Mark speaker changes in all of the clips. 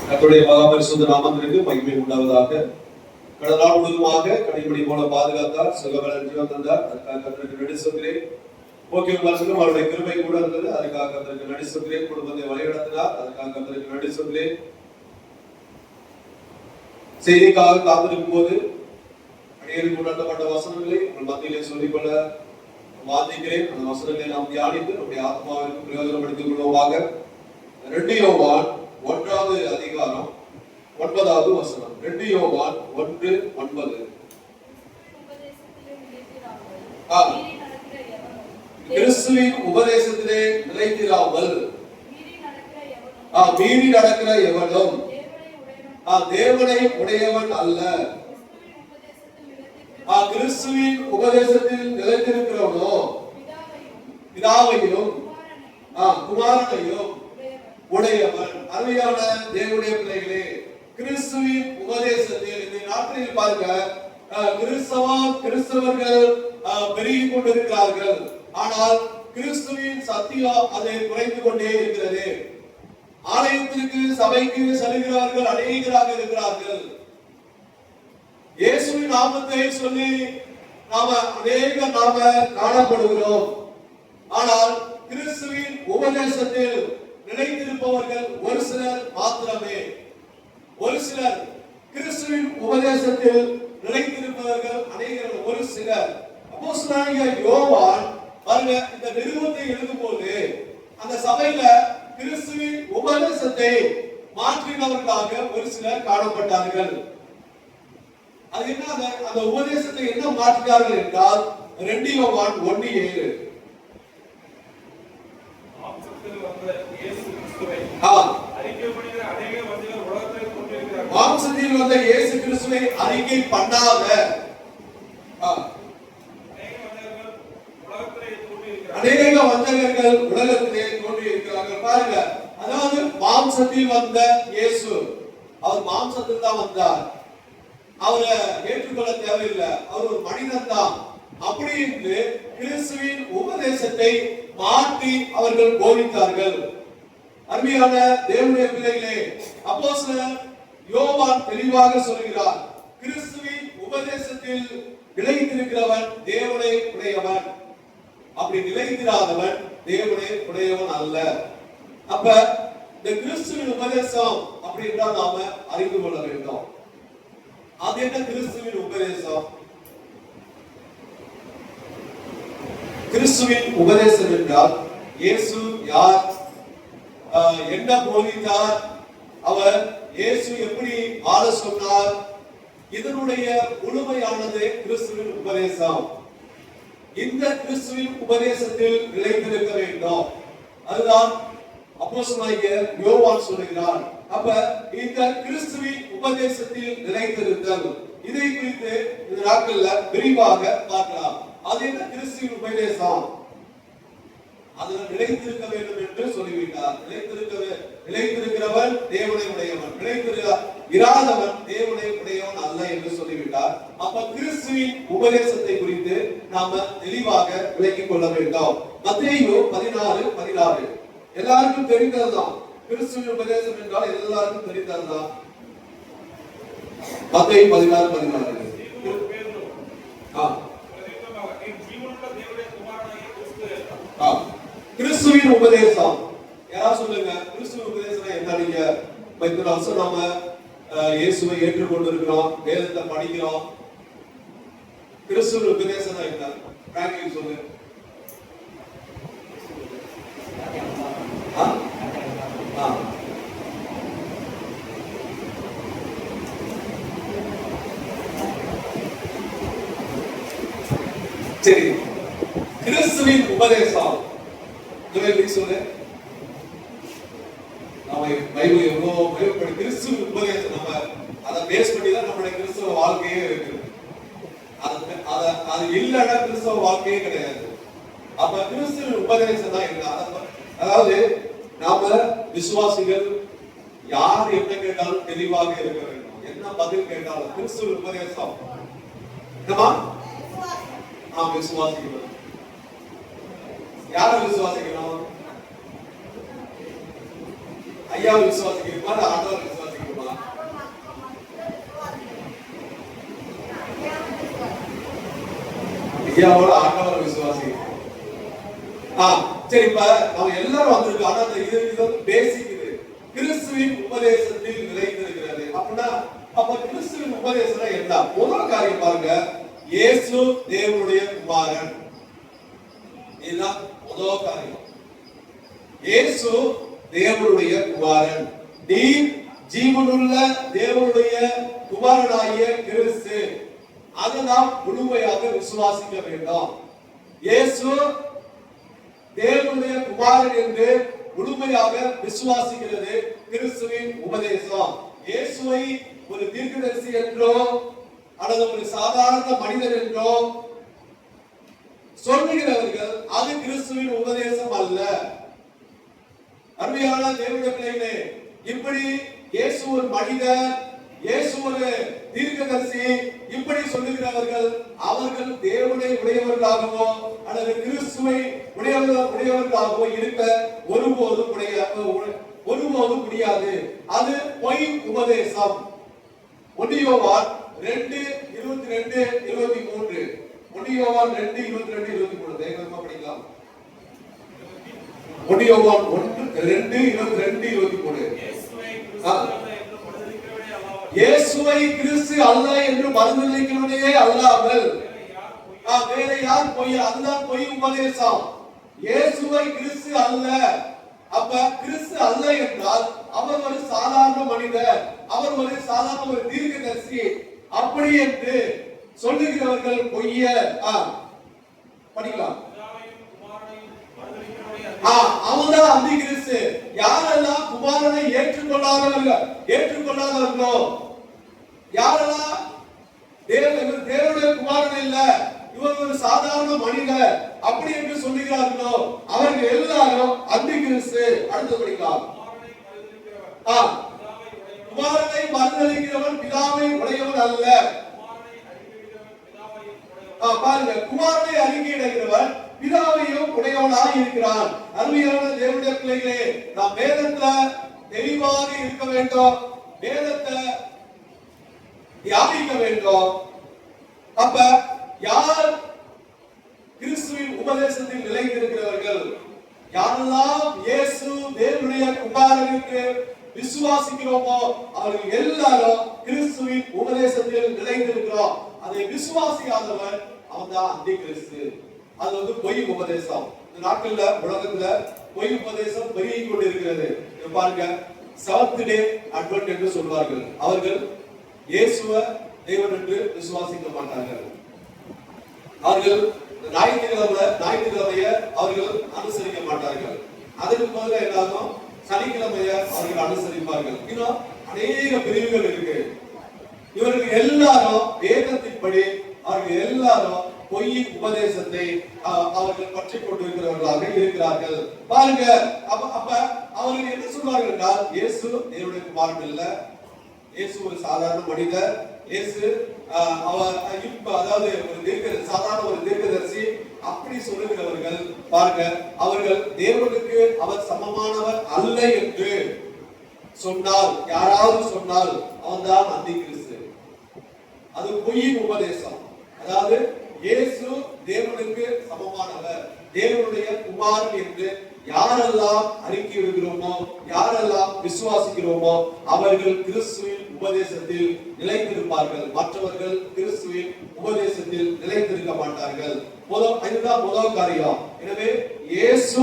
Speaker 1: கர்த்தருடைய மகா பரிசுத்த நாமத்திற்கு மகிமை உண்டாவதாக. கடந்த நாள் முழுவதுமாக கடைபிடி போல பாதுகாத்தார், சுகபலன் ஜீவன் தந்தார். அதுக்காக கர்த்தருக்கு நன்றி சொல்கிறேன். போக்கிய வருஷம் அவருடைய கிருபை கூட இருந்தது, அதுக்காக கர்த்தருக்கு நன்றி சொல்கிறேன். குடும்பத்தை வழிநடத்தினார், அதுக்காக கர்த்தருக்கு நன்றி சொல்கிறேன். செய்திக்காக காத்திருக்கும் போது அடியேற்கு உணர்த்தப்பட்ட வசனங்களை உங்கள் மத்தியிலே சொல்லிக்கொள்ள வாஞ்சிக்கிறேன். அந்த வசனங்களை நாம் தியானித்து நம்முடைய ஆத்மாவிற்கு பிரயோஜனப்படுத்திக் கொள்வோமாக. 2 யோவான் 1வது அதிகாரம் 9வது வசனம். 2 யோவான் 1:9. கிறிஸ்துவின் உபதேசத்திலே நிலைத்திராமல் மீறி நடக்கிற எவனும் தேவனை உடையவன் அல்ல. கிறிஸ்துவின் உபதேசத்தில் நிலைத்திருக்கிறவனோ பிதாவையும் குமாரனையும் உடையவன். அருமையான தேவனுடைய பிள்ளைகளே, கிறிஸ்துவின் உபதேசத்தில் இந்த நாட்களில் பாருங்க, கிறிஸ்தவர்கள் பெருகிக் கொண்டிருக்கிறார்கள். ஆனால் கிறிஸ்துவின் சத்தியம் அதை குறைந்து கொண்டே இருக்கிறது. ஆலயத்திற்கு சபைக்கு செல்கிறவர்கள் அநேகராக இருக்கிறார்கள். இயேசுவின் நாமத்தை சொல்லி நாம காணப்படுகிறோம். ஆனால் கிறிஸ்துவின் உபதேசத்தில் நிலைத்திருப்பவர்கள் ஒரு சிலர் மாத்திரமே. ஒரு சிலர் கிறிஸ்துவின் உபதேசத்தில் நிலைத்திருப்பவர்கள் அநேகர்கள், ஒரு சிலர். அப்போஸ்தலனாகிய யோவான் பாருங்க, இந்த நிருபத்தை எழுதும்போது அந்த சபையில கிறிஸ்துவின் உபதேசத்தை மாற்றினவர்களாக ஒரு சிலர் காணப்பட்டார்கள். அது என்ன? அந்த உபதேசத்தை என்ன மாற்றினார்கள் என்றால் 2 யோவான் 1:7. மாம்சத்தில் வந்த இயேசு கிறிஸ்துவை அறிக்கை பண்ணாத அநேக வஞ்சகர்கள் உலகத்திலே தோன்றியிருக்கிறார்கள். பாருங்க, அதாவது மாம்சத்தில் வந்த இயேசு, அவர் மாம்சத்தில் தான் வந்தார். அவரை ஏற்றுக்கொள்ள தேவையில்லை, அவர் ஒரு மனிதன் தான். அப்படி என்று கிறிஸ்துவின் உபதேசத்தை மாற்றி அவர்கள் போதித்தார்கள். அருமையான தேவனுடைய பிள்ளைகளே, அப்போஸ்தலர் யோவான் தெளிவாக சொல்கிறார், கிறிஸ்துவின் உபதேசத்தில் நிலைத்திருக்கிறவன் தேவனை உடையவன், அப்படி நிலைத்திராதவன் தேவனை உடையவன் அல்ல. அப்ப இந்த கிறிஸ்துவின் உபதேசம் அப்படின்னா நாம அறிந்து கொள்ள வேண்டும். அது என்ன கிறிஸ்துவின் உபதேசம்? கிறிஸ்துவின் உபதேசம் என்றால் இயேசு யார், என்ன போதித்தார், அவர் இயேசு எப்படி ஆள சொன்னார், இதனுடைய முழுமையானது கிறிஸ்துவின் உபதேசம். இந்த கிறிஸ்துவின் உபதேசத்தில் நிலைத்திருக்க வேண்டும். அதுதான் அப்போஸ்தலனாகிய யோவான் சொல்கிறார். அப்ப இந்த கிறிஸ்துவின் உபதேசத்தில் நிலைத்திருத்தல், இதை குறித்து இந்த நாட்கள்ல விரிவாக பார்க்கலாம். அது என்ன கிறிஸ்துவின் உபதேசம்? அதில் நிலைத்திருக்க வேண்டும் என்று சொல்லிவிட்டார். நிலைத்திருக்கிறவன் தேவனை உடையவன், நிலைத்திராதவன் தேவனை உடையவன் அல்ல என்று சொல்லிவிட்டார். அப்ப கிறிஸ்துவின் உபதேசத்தை குறித்து நாம தெளிவாக விளக்கிக் கொள்ள வேண்டும். மத்தேயு 14:16 எல்லாருக்கும் தெரிந்ததுதான். கிறிஸ்துவின் உபதேசம் என்றால் எல்லாருக்கும் தெரிந்ததுதான். மத்தேயு 14:16. கிறிஸ்துவின் உபதேசம் யாராவது சொல்லுங்க, கிறிஸ்துவின் உபதேசம் என்ன? நீங்க இத்தனை வருஷம் நாம இயேசுவை ஏற்றுக்கொண்டு இருக்கிறோம், வேதத்தை படிக்கிறோம். கிறிஸ்துவின் உபதேசம் என்ன? பிராங்க்லின் சொல்லு. சரி, கிறிஸ்துவின் உபதேசம் சொல்லு. நம்ம பைபிள் எவ்வளவு பயன்படுத்தி கிறிஸ்துவின் உபதேசம், நம்ம அதை பேஸ் பண்ணி தான் நம்மளுடைய கிறிஸ்தவ வாழ்க்கையே இருக்கு. அது இல்லைன்னா கிறிஸ்தவ வாழ்க்கையே கிடையாது. அப்ப கிறிஸ்துவின் உபதேசம் தான் என்ன? அதாவது நாம விசுவாசிகள் யார் என்ன கேட்டாலும் தெளிவாக இருக்க வேண்டும். என்ன பதில் கேட்டாலும் கிறிஸ்துவின் உபதேசம் நாம் விசுவாசிக்கிறோம். யாரை விசுவாசிக்கிறோம்? ஐயா விசுவாசிக்கிறோமா, ஆண்டவர் விசுவாசிக்கிறோமா? ஐயாவோட ஆண்டவரை விசுவாசிக்கிறோம். சரி, இப்ப நம்ம எல்லாரும் வந்திருக்கோம். ஆனா இது வந்து பேசிக். இது கிறிஸ்துவின் உபதேசத்தில் நிலைத்திருக்கிறது அப்படின்னா, அப்ப கிறிஸ்துவின் உபதேசம் என்ன? முதல் காரியம் பாருங்க, இயேசு தேவனுடைய குமாரன். இதுதான் முதல் காரியம். இயேசு தேவனுடைய குமாரன். நீ ஜீவனுள்ள தேவனுடைய குமாரனாகிய கிறிஸ்து, அதை நாம் முழுமையாக விசுவாசிக்க வேண்டும். இயேசு தேவனுடைய குமாரன் என்று முழுமையாக விசுவாசிக்கிறது கிறிஸ்துவின் உபதேசம். இயேசுவை ஒரு தீர்க்கதரிசி என்றோ அல்லது ஒரு சாதாரண மனிதன் என்றோ சொல்லுகிறவர்கள் அது கிறிஸ்துவின் உபதேசம் அல்ல. அருமையான தேவனுடைய பிள்ளைகளே, இப்படி இயேசு ஒரு மனிதர், இயேசு ஒரு தீர்க்கதரிசி இப்படி சொல்லுகிறவர்கள் அவர்கள் தேவனை உடையவர்களாகவோ அல்லது கிறிஸ்துவை உடையவர்களாகவோ இருக்க ஒருபோதும் முடியாது. அது பொய் உபதேசம். 1 யோவான் 2:22-23. 1 யோவான் 2:22-23 வேகமா படிக்கலாம். 1 யோவான் 2:22-23. இயேசுவை கிறிஸ்து அல்ல என்று மறுதலிக்கிறவனே அல்லாமல் வேற யார் பொய்? அதுதான் பொய் உபதேசம். இயேசுவை கிறிஸ்து அல்ல. அப்ப கிறிஸ்து அல்ல என்றால் அவர் ஒரு சாதாரண மனிதர், அவர் ஒரு சாதாரண ஒரு தீர்க்கதரிசி அப்படி என்று சொல்லுகிறவர்கள் பொய்ய. படிக்கலாம். அவன்தான் அந்தி கிறிஸ்து. யாரெல்லாம் குமாரனை ஏற்றுக்கொள்ளாதவர்களோ, யாரெல்லாம் தேவனுடைய குமாரன் இல்ல, இவர் ஒரு சாதாரண மனிதர் அப்படி என்று சொல்லுகிறார்களோ அவர்கள் எல்லாரும் அந்தி கிறிஸ்து. அடுத்து படிக்கலாம். குமாரனை மறுதலிக்கிறவன் பிதாவை உடையவன் அல்ல. பாருங்க, குமாரனை அறிக்கையிடுகிறவன் பிதாவையும் உடையவனாக இருக்கிறான். அருமையான தேவனுடைய பிள்ளைகளே, நாம் வேதத்துல தெளிவாக இருக்க வேண்டும், வேதத்தை தியானிக்க வேண்டும். அப்ப யார் கிறிஸ்துவின் உபதேசத்தில் நிலைத்திருக்கிறவர்கள்? யாரெல்லாம் இயேசு தேவனுடைய குமாரன் என்று விசுவாசிக்கிறோமோ அவர்கள் எல்லாரும் கிறிஸ்துவின் உபதேசத்தில் நிலைத்திருக்கிறோம். அதை விசுவாசியாதவன் அவன்தான் அந்தி கிறிஸ்து. அது வந்து பொய் உபதேசம். இந்த நாட்கள்ல உலகத்துல பொய் உபதேசம் பெருகி கொண்டிருக்கிறது. பாருங்க, செவன்த் டே அட்வென்ட் என்று சொல்வார்கள். அவர்கள் இயேசுவை தேவன் என்று விசுவாசிக்க மாட்டார்கள். அவர்கள் ஞாயிற்றுக்கிழமைய அவர்கள் அனுசரிக்க மாட்டார்கள். அதற்கு பதிலாக எல்லாரும் சனிக்கிழமைய அவர்கள் அனுசரிப்பார்கள். இன்னும் அநேக பிரிவுகள் இருக்கு. இவர்கள் எல்லாரும் வேதத்தின்படி அவர்கள் எல்லாரும் பொய் உபதேசத்தை அவர்கள் பற்றி கொண்டிருக்கிறவர்களாக இருக்கிறார்கள். பாருங்க, அப்ப அவர்கள் என்ன சொல்வார்கள் என்றால், இயேசு தேவனுடைய குமாரன் இல்ல, இயேசு ஒரு சாதாரண மனிதர், இயேசு அதாவது ஒரு சாதாரண ஒரு தீர்க்கதரிசி அப்படி சொல்லுகிறவர்கள். பாருங்க, அவர்கள் தேவனுக்கு அவர் சமமானவர் அல்ல என்று சொன்னால், யாராவது சொன்னால் அவன்தான் அந்தி கிறிஸ்து. அது பொய் உபதேசம். அதாவது இயேசு தேவனுக்கு சமமானவர், தேவனுடைய குமாரன் என்று யாரெல்லாம் அறிக்கையிடுகிறோமோ, யாரெல்லாம் விசுவாசிக்கிறோமோ அவர்கள் கிறிஸ்துவின் உபதேசத்தில் நிலைத்திருப்பார்கள். மற்றவர்கள் கிறிஸ்துவின் உபதேசத்தில் நிலைத்திருக்க மாட்டார்கள். இதுதான் முதல் காரியம். எனவே இயேசு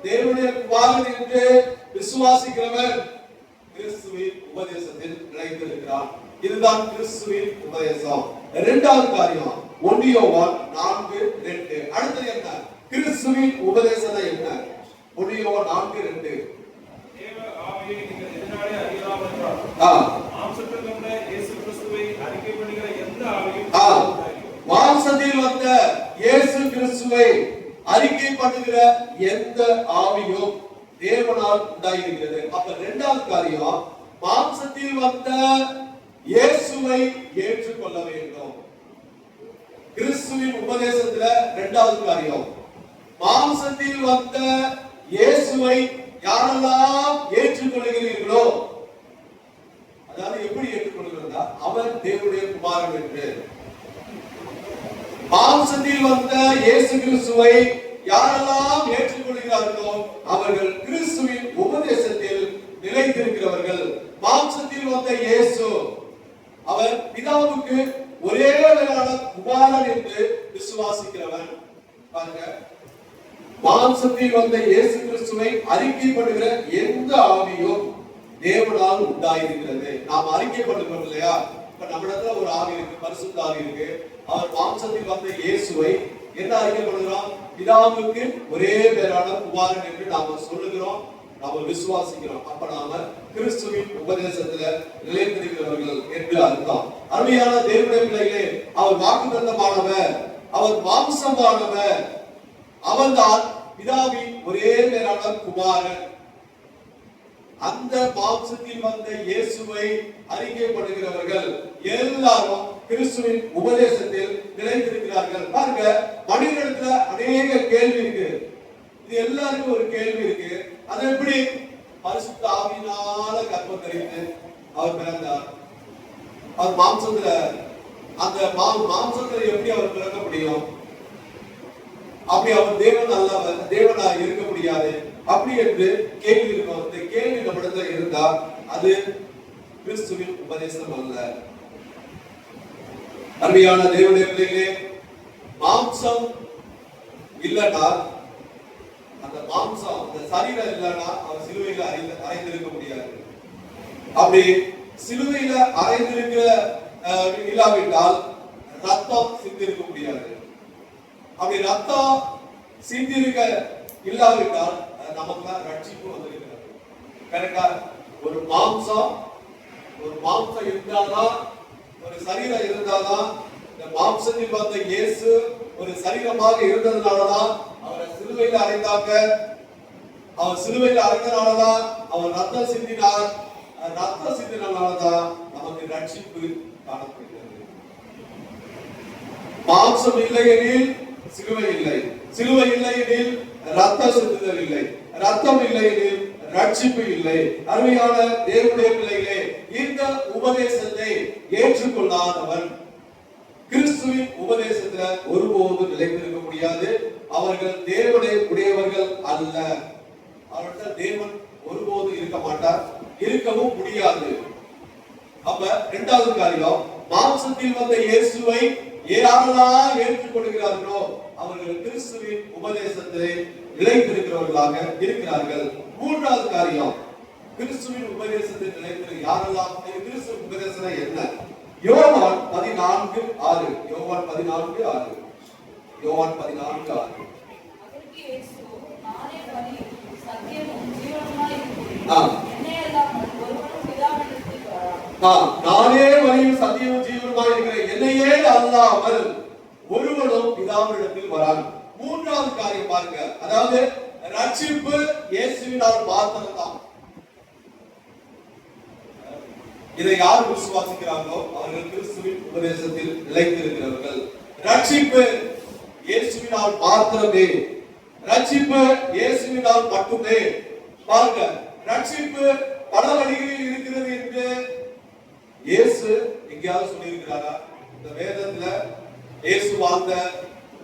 Speaker 1: தேவனுடைய குமாரன் என்று விசுவாசிக்கிறவர் கிறிஸ்துவின் உபதேசத்தில் நிலைத்திருக்கிறார். இதுதான் கிறிஸ்துவின் உபதேசம். இரண்டாவது காரியம் 1 யோவான் 4:2. அடுத்தது என்ன? கிறிஸ்துவின் உபதேசம் என்ன? 1 யோவான் 4:2. தேவ ஆவியை நீங்கள் எதனாலே அறியாமற்றால் மாம்சத்தில் வந்த இயேசு கிறிஸ்துவை அறிக்கை பண்ணுகிற எந்த ஆவியும் மாம்சத்தில் வந்த இயேசு கிறிஸ்துவை அறிக்கை பண்ணுகிற எந்த ஆவியும் தேவனால் உண்டாயிருக்கிறது. அப்ப இரண்டாவது காரியம், மாம்சத்தில் வந்த இயேசுவை ஏற்றுக்கொள்ள வேண்டும். கிறிஸ்துவின் உபதேசத்துல இரண்டாவது காரியம், மாம்சத்தில் வந்த இயேசுவை யாரெல்லாம் ஏற்றுக்கொள்கிறீர்களோ, அதாவது எப்படி ஏற்றுக்கொள்கிறதா, அவர் தேவனுடைய குமாரன் என்று. மாம்சத்தில் வந்த இயேசு கிறிஸ்துவை யாரெல்லாம் ஏற்றுக்கொள்கிறார்களோ அவர்கள் கிறிஸ்துவின் உபதேசத்தில் நிலைத்திருக்கிறவர்கள். மாம்சத்தில் வந்த இயேசு அவர் பிதாவுக்கு ஒரே குமாரன் என்று விசுவாசிக்கிறவன். பாருங்க, மாம்சத்தில் வந்த இயேசு கிறிஸ்துவை அறிக்கைப்படுகிற எந்த ஆவியும் தேவனால் உண்டாயிருக்கிறது. நாம் அறிக்கைப்படுகிறோம் இல்லையா? இப்ப நம்மிடத்துல ஒரு ஆவி இருக்கு, பரிசுத்த ஆவி இருக்கு. அவர் மாம்சத்தில் வந்த இயேசுவை என்ன அறிக்கைப்படுகிறோம்? பிதாவுக்கு ஒரே பேரான குமாரன் என்று நாம சொல்லுகிறோம், நாம விசுவாசிக்கிறோம். அப்ப நாம கிறிஸ்துவின் உபதேசத்துல நிலைத்திருக்கிறவர்கள் என்று அர்த்தம். அருமையான தேவனுடைய பிள்ளைகளே, அவர் வாக்குத்தத்தமானவர், அவர் மாம்சமானவர், அவர்தான் பிதாவின் ஒரே பேரான குமாரன். அந்த மாம்சத்தில் வந்த இயேசுவை அறிக்கைப்படுகிறவர்கள் எல்லாரும் கிறிஸ்துவின் உபதேசத்தில் நிலைத்திருக்கிறார்கள். பாருங்க, மனிதனிடத்துல அநேக கேள்வி இருக்கு. இது எல்லாருக்கும் ஒரு கேள்வி இருக்கு. அது எப்படி? பரிசுத்த ஆவியினால கர்ப்பம் தரித்து அவர் பிறந்தார். அவர் மாம்சத்துல, அந்த மாம்சத்துல எப்படி அவர் பிறக்க முடியும்? அப்படி அவர் தேவன் அல்லவர், தேவனா இருக்க முடியாது அப்படி என்று கேள்வி இருக்கும். அந்த கேள்வி நம்மிடத்துல இருந்தா அது கிறிஸ்துவின் உபதேசம் அல்ல. அருமையான தேவனுடைய பிள்ளைகளே, மாம்சம் இல்லைன்னா, அந்த மாம்சம், அந்த சரீரம் இல்லைன்னா அவர் சிலுவையில அறைந்திருக்க முடியாது. அப்படி சிலுவையில அறைந்திருக்கிற இல்லாவிட்டால் ரத்தம் சிந்திருக்க முடியாது. அப்படி ரத்தம் சிந்திருக்க இல்லாவிட்டால் நமக்கு ரட்சிப்பு வந்திருக்கிறது. கரெக்டா? ஒரு மாம்சம் இருந்தாதான், ஒரு சரீரம் இருந்தாதான், இந்த மாம்சத்தில் வந்த இயேசு ஒரு சரீரமாக இருந்ததுனாலதான் அவரை சிலுவையில் அறைந்தாங்க. அவர் சிலுவையில் அறைந்தனாலதான் அவர் ரத்தம் சிந்தினார். ரத்தம் சிந்தினாலதான் நமக்கு ரட்சிப்பு காணப்படுகிறது. மாம்சம் இல்லை எனில் சிலுவை இல்லை, சிலுவை இல்லை எனில் ரத்தம் சிந்துதல் இல்லை, ரத்தம் இல்லை எனில் ரட்சிப்பு இல்லை. அருமையான தேவனுடைய பிள்ளைகளே, இந்த உபதேசத்தை ஏற்றுக்கொள்ளாதவன் கிறிஸ்துவின் உபதேசத்துல ஒருபோது நிலைத்திருக்க முடியாது. அவர்கள் தேவனை உடையவர்கள் அல்ல. அவர்கள் தேவன் ஒருபோது இருக்க மாட்டார், இருக்கவும் முடியாது. அப்ப இரண்டாவது காரியம், மாம்சத்தில் வந்த இயேசுவை யாரெல்லாம் ஏற்றுக்கொள்கிறார்களோ அவர்கள் கிறிஸ்துவின் உபதேசத்திலே நிலைத்திருக்கிறவர்களாக இருக்கிறார்கள். மூன்றாவது காரியம், கிறிஸ்துவின் உபதேசத்தில் நிலைத்திரு யாரெல்லாம், கிறிஸ்துவின் உபதேசம் என்ன? யோவான் 14:6, யோவான் 14:6, யோவான் 14:6. நானே வழியும் சத்தியமும் ஜீவனுமாய் இருக்கிறேன், என்னையே அல்லாமல் ஒருவனும் பிதாவினிடத்தில் வரான். மூன்றாவது காரியம் பாருங்க, அதாவது ரட்சிப்பு இயேசுவினால் மாத்திரம்தான். இதை யார் விசுவாசிக்கிறார்களோ அவர்கள் கிறிஸ்துவின் உபதேசத்தில் நிலைத்திருக்கிறவர்கள். ரட்சிப்பு இயேசுவினால் மாத்திரமே, ரட்சிப்பு இயேசுவினால் மட்டுமே. பாருங்க, ரட்சிப்பு பல வழிகளில் இருக்கிறது என்று இயேசு எங்கேயாவது சொல்லியிருக்கிறாரா? இந்த வேதத்துல இயேசு வாழ்ந்த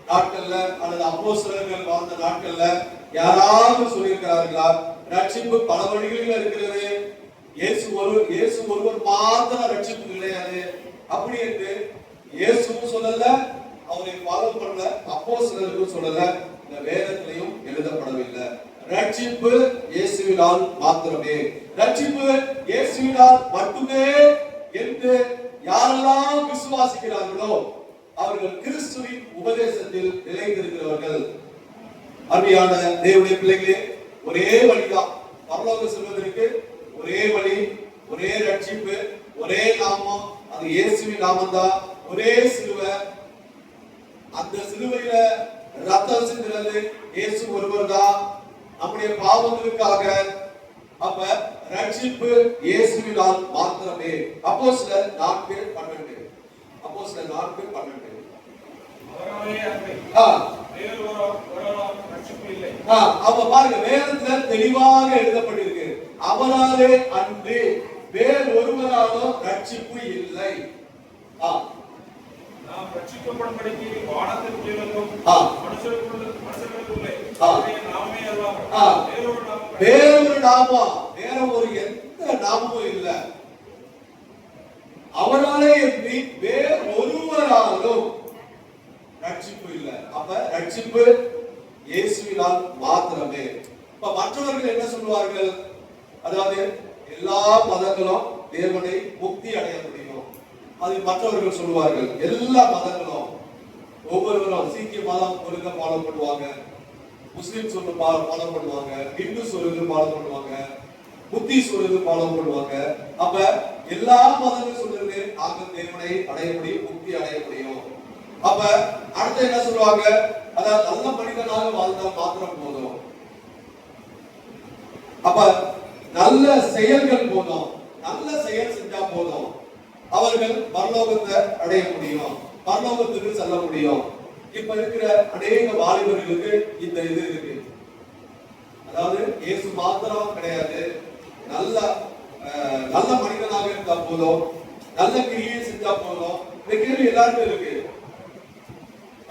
Speaker 1: நாட்கள்ல அல்லது அப்போஸ்தலர்கள் வாழ்ந்த நாட்கள்ல யாராவது சொல்லியிருக்கிறார்களா? ரட்சிப்பு பல வழிகளில் இருக்கிறது, இயேசு ஒருவர் மாத்திரம் ரட்சிப்பு கிடையாது அப்படி என்று இயேசுவும் சொல்லல, அவரை ஃபாலோ பண்ணல அப்போஸ்தலர்களும் சொல்லல, இந்த வேதத்திலையும் எழுதப்படவில்லை. ரட்சிப்பு இயேசுவினால் மாத்திரமே, ரட்சிப்பு இயேசுவினால் மட்டுமே என்று யாரெல்லாம் விசுவாசிக்கிறார்களோ அவர்கள் கிறிஸ்துவின் உபதேசத்தில் நிலைத்திருக்கிறவர்கள். அருமையான தேவனுடைய பிள்ளைகளே, ஒரே வழிதான் பரலோகம் செல்வதற்கு. ஒரே வழி, ஒரே ரட்சிப்பு, ஒரே நாமம், அது இயேசுவின் நாமம் தான். ஒரே சிலுவை, அந்த சிலுவையில ரத்தம் சிந்துறது இயேசு ஒருவர் தான் நம்முடைய பாவங்களுக்காக. அப்ப ரட்சிப்பு இயேசுவினால் மாத்திரமே. அப்போஸ்தலர் 4:12, அப்போஸ்தலர் 4:12. அப்ப பாருங்க, வேதத்துல தெளிவாக எழுதப்பட்டிருக்கு, அவராலே அன்றி வேறு ஒருவராலும் ரட்சிப்பு இல்லை.
Speaker 2: நாம் ரட்சிக்கப்படும்படிக்கு வானத்திற்குள்ளும் மனுஷர்களுக்குள்ளே நாமே அல்லாமல்
Speaker 1: வேறொரு நாமம், வேற ஒரு எந்த நாமமும் இல்ல. அவராலே எப்படி வேற ஒருவராலும் ரட்சிப்பு இல்ல. அப்ப ரட்சிப்பு இயேசுவினால் மாத்திரமே. இப்ப மற்றவர்கள் என்ன சொல்லுவார்கள்? அதாவது எல்லா மதங்களும் தேவனை முக்தி அடைய முடியும், அது மற்றவர்கள் சொல்லுவார்கள். எல்லா மதங்களும் ஒவ்வொருவரும் சீக்கிய மதம் ஒரு இதை ஃபாலோ பண்ணுவாங்க, முஸ்லிம் சொல்றது ஃபாலோ பண்ணுவாங்க, இந்து சொல்றது ஃபாலோ பண்ணுவாங்க, புத்தி சொல்றது ஃபாலோ பண்ணுவாங்க. அப்ப எல்லா மதங்களும் சொல்றது நாங்க தேவனை அடைய முடியும், முக்தி அடைய முடியும். அப்ப அடுத்து என்ன சொல்லுவாங்க? அதாவது நல்ல மனிதனாக வாழ்ந்தால் மாத்திரம் போதும், அப்ப நல்ல செயல்கள் போதும், நல்ல செயல் செஞ்சா போதும், அவர்கள் பரலோகத்தை அடைய முடியும், பரலோகத்துக்கு செல்ல முடியும். இப்ப இருக்கிற அநேக வாலிபர்களுக்கு இந்த இது இருக்கு. அதாவது இயேசு மாத்திரம் கிடையாது, நல்ல நல்ல மனிதனாக இருந்தா போதும், நல்ல கிரியை செஞ்சா போதும். இந்த கேள்வி எல்லாருக்கும் இருக்கு.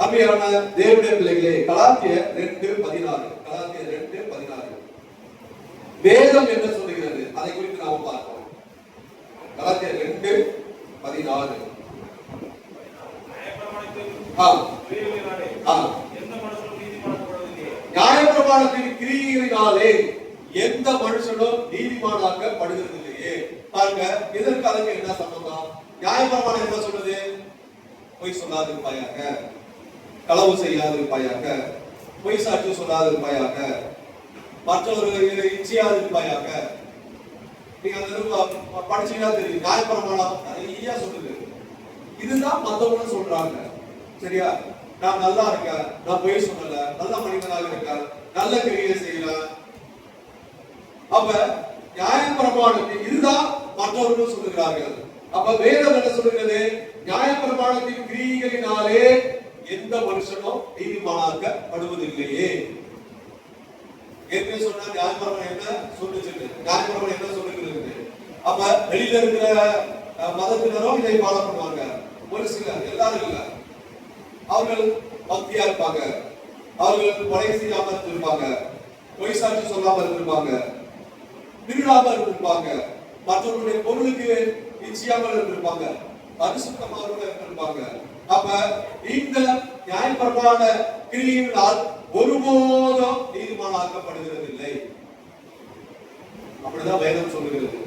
Speaker 1: அருமையான தேவனுடைய பிள்ளைகளே, கலாத்தியர் 2:16, கலாத்தியர் 2:16 வேதம் என்ன சொல்லுகிறது அதை குறித்து நாம பார்ப்போம். கலாத்தியர் 2:16 நியாயப்பிரமாணத்தின் கிரியைகளினாலே எந்த மனுஷனும் நீதிமானாக்கப்படுகிறது இல்லையே. பாருங்க, இதற்கு அதுக்கு என்ன சம்பந்தம்? நியாயப்பிரமாணம் என்ன சொல்றது? பொய் சொல்லாதிருப்பாயாக, களவு செய்யாதிருப்பாயாக, பொய் சாட்சி சொல்லாதிருப்பாயாக, மற்றவர்களை இச்சையாதிருப்பாயாக. நீங்க அந்த படிச்சீங்கன்னா தெரியும், நியாயப்பிரமாணம் நிறைய சொல்லுது. இதுதான் மத்தவங்க சொல்றாங்க. சரியா? நான் நல்லா இருக்கேன், நான் பொய் சொல்லல, நல்ல மனிதனாக இருக்கேன், நல்ல கிரியை செய்யறேன். அப்ப நியாயப்பிரமாணத்தின் இதுதான் மற்றவர்கள் சொல்லுகிறார்கள். அப்ப வேதம் என்ன சொல்லுகிறது? நியாயப்பிரமாணத்தின் கிரியைகளினாலே எந்த மனுஷனும் நீதிமானாக்கப்படுவதில்லையே. ஏற்கனவே சொன்ன நியாயப்பிரமாணம் என்ன சொல்லுச்சு? நியாயப்பிரமாணம் என்ன சொல்லுகிறது? அப்ப வெளியில இருக்கிற மதத்தினரும் இதை ஃபாலோ பண்ணுவாங்க. ஒரு சிலர், எல்லாரும் இல்ல. அவர்கள் பக்தியா இருப்பாங்க, அவர்களுக்கு கொலை செய்யாம இருப்பாங்க, பொய் சாட்சி சொல்லாம இருப்பாங்க, திருடாம இருப்பாங்க, மற்றவர்களுடைய பொருளுக்கு இச்சையாமல் இருப்பாங்க, பரிசுத்தமாக இருப்பாங்க. அப்ப இந்த நியாயப்பிரமாண கிரியினால் ஒருபோதும் நீதிமானாக்கப்படுகிறது இல்லை. அப்படிதான் வேதம் சொல்லுகிறது.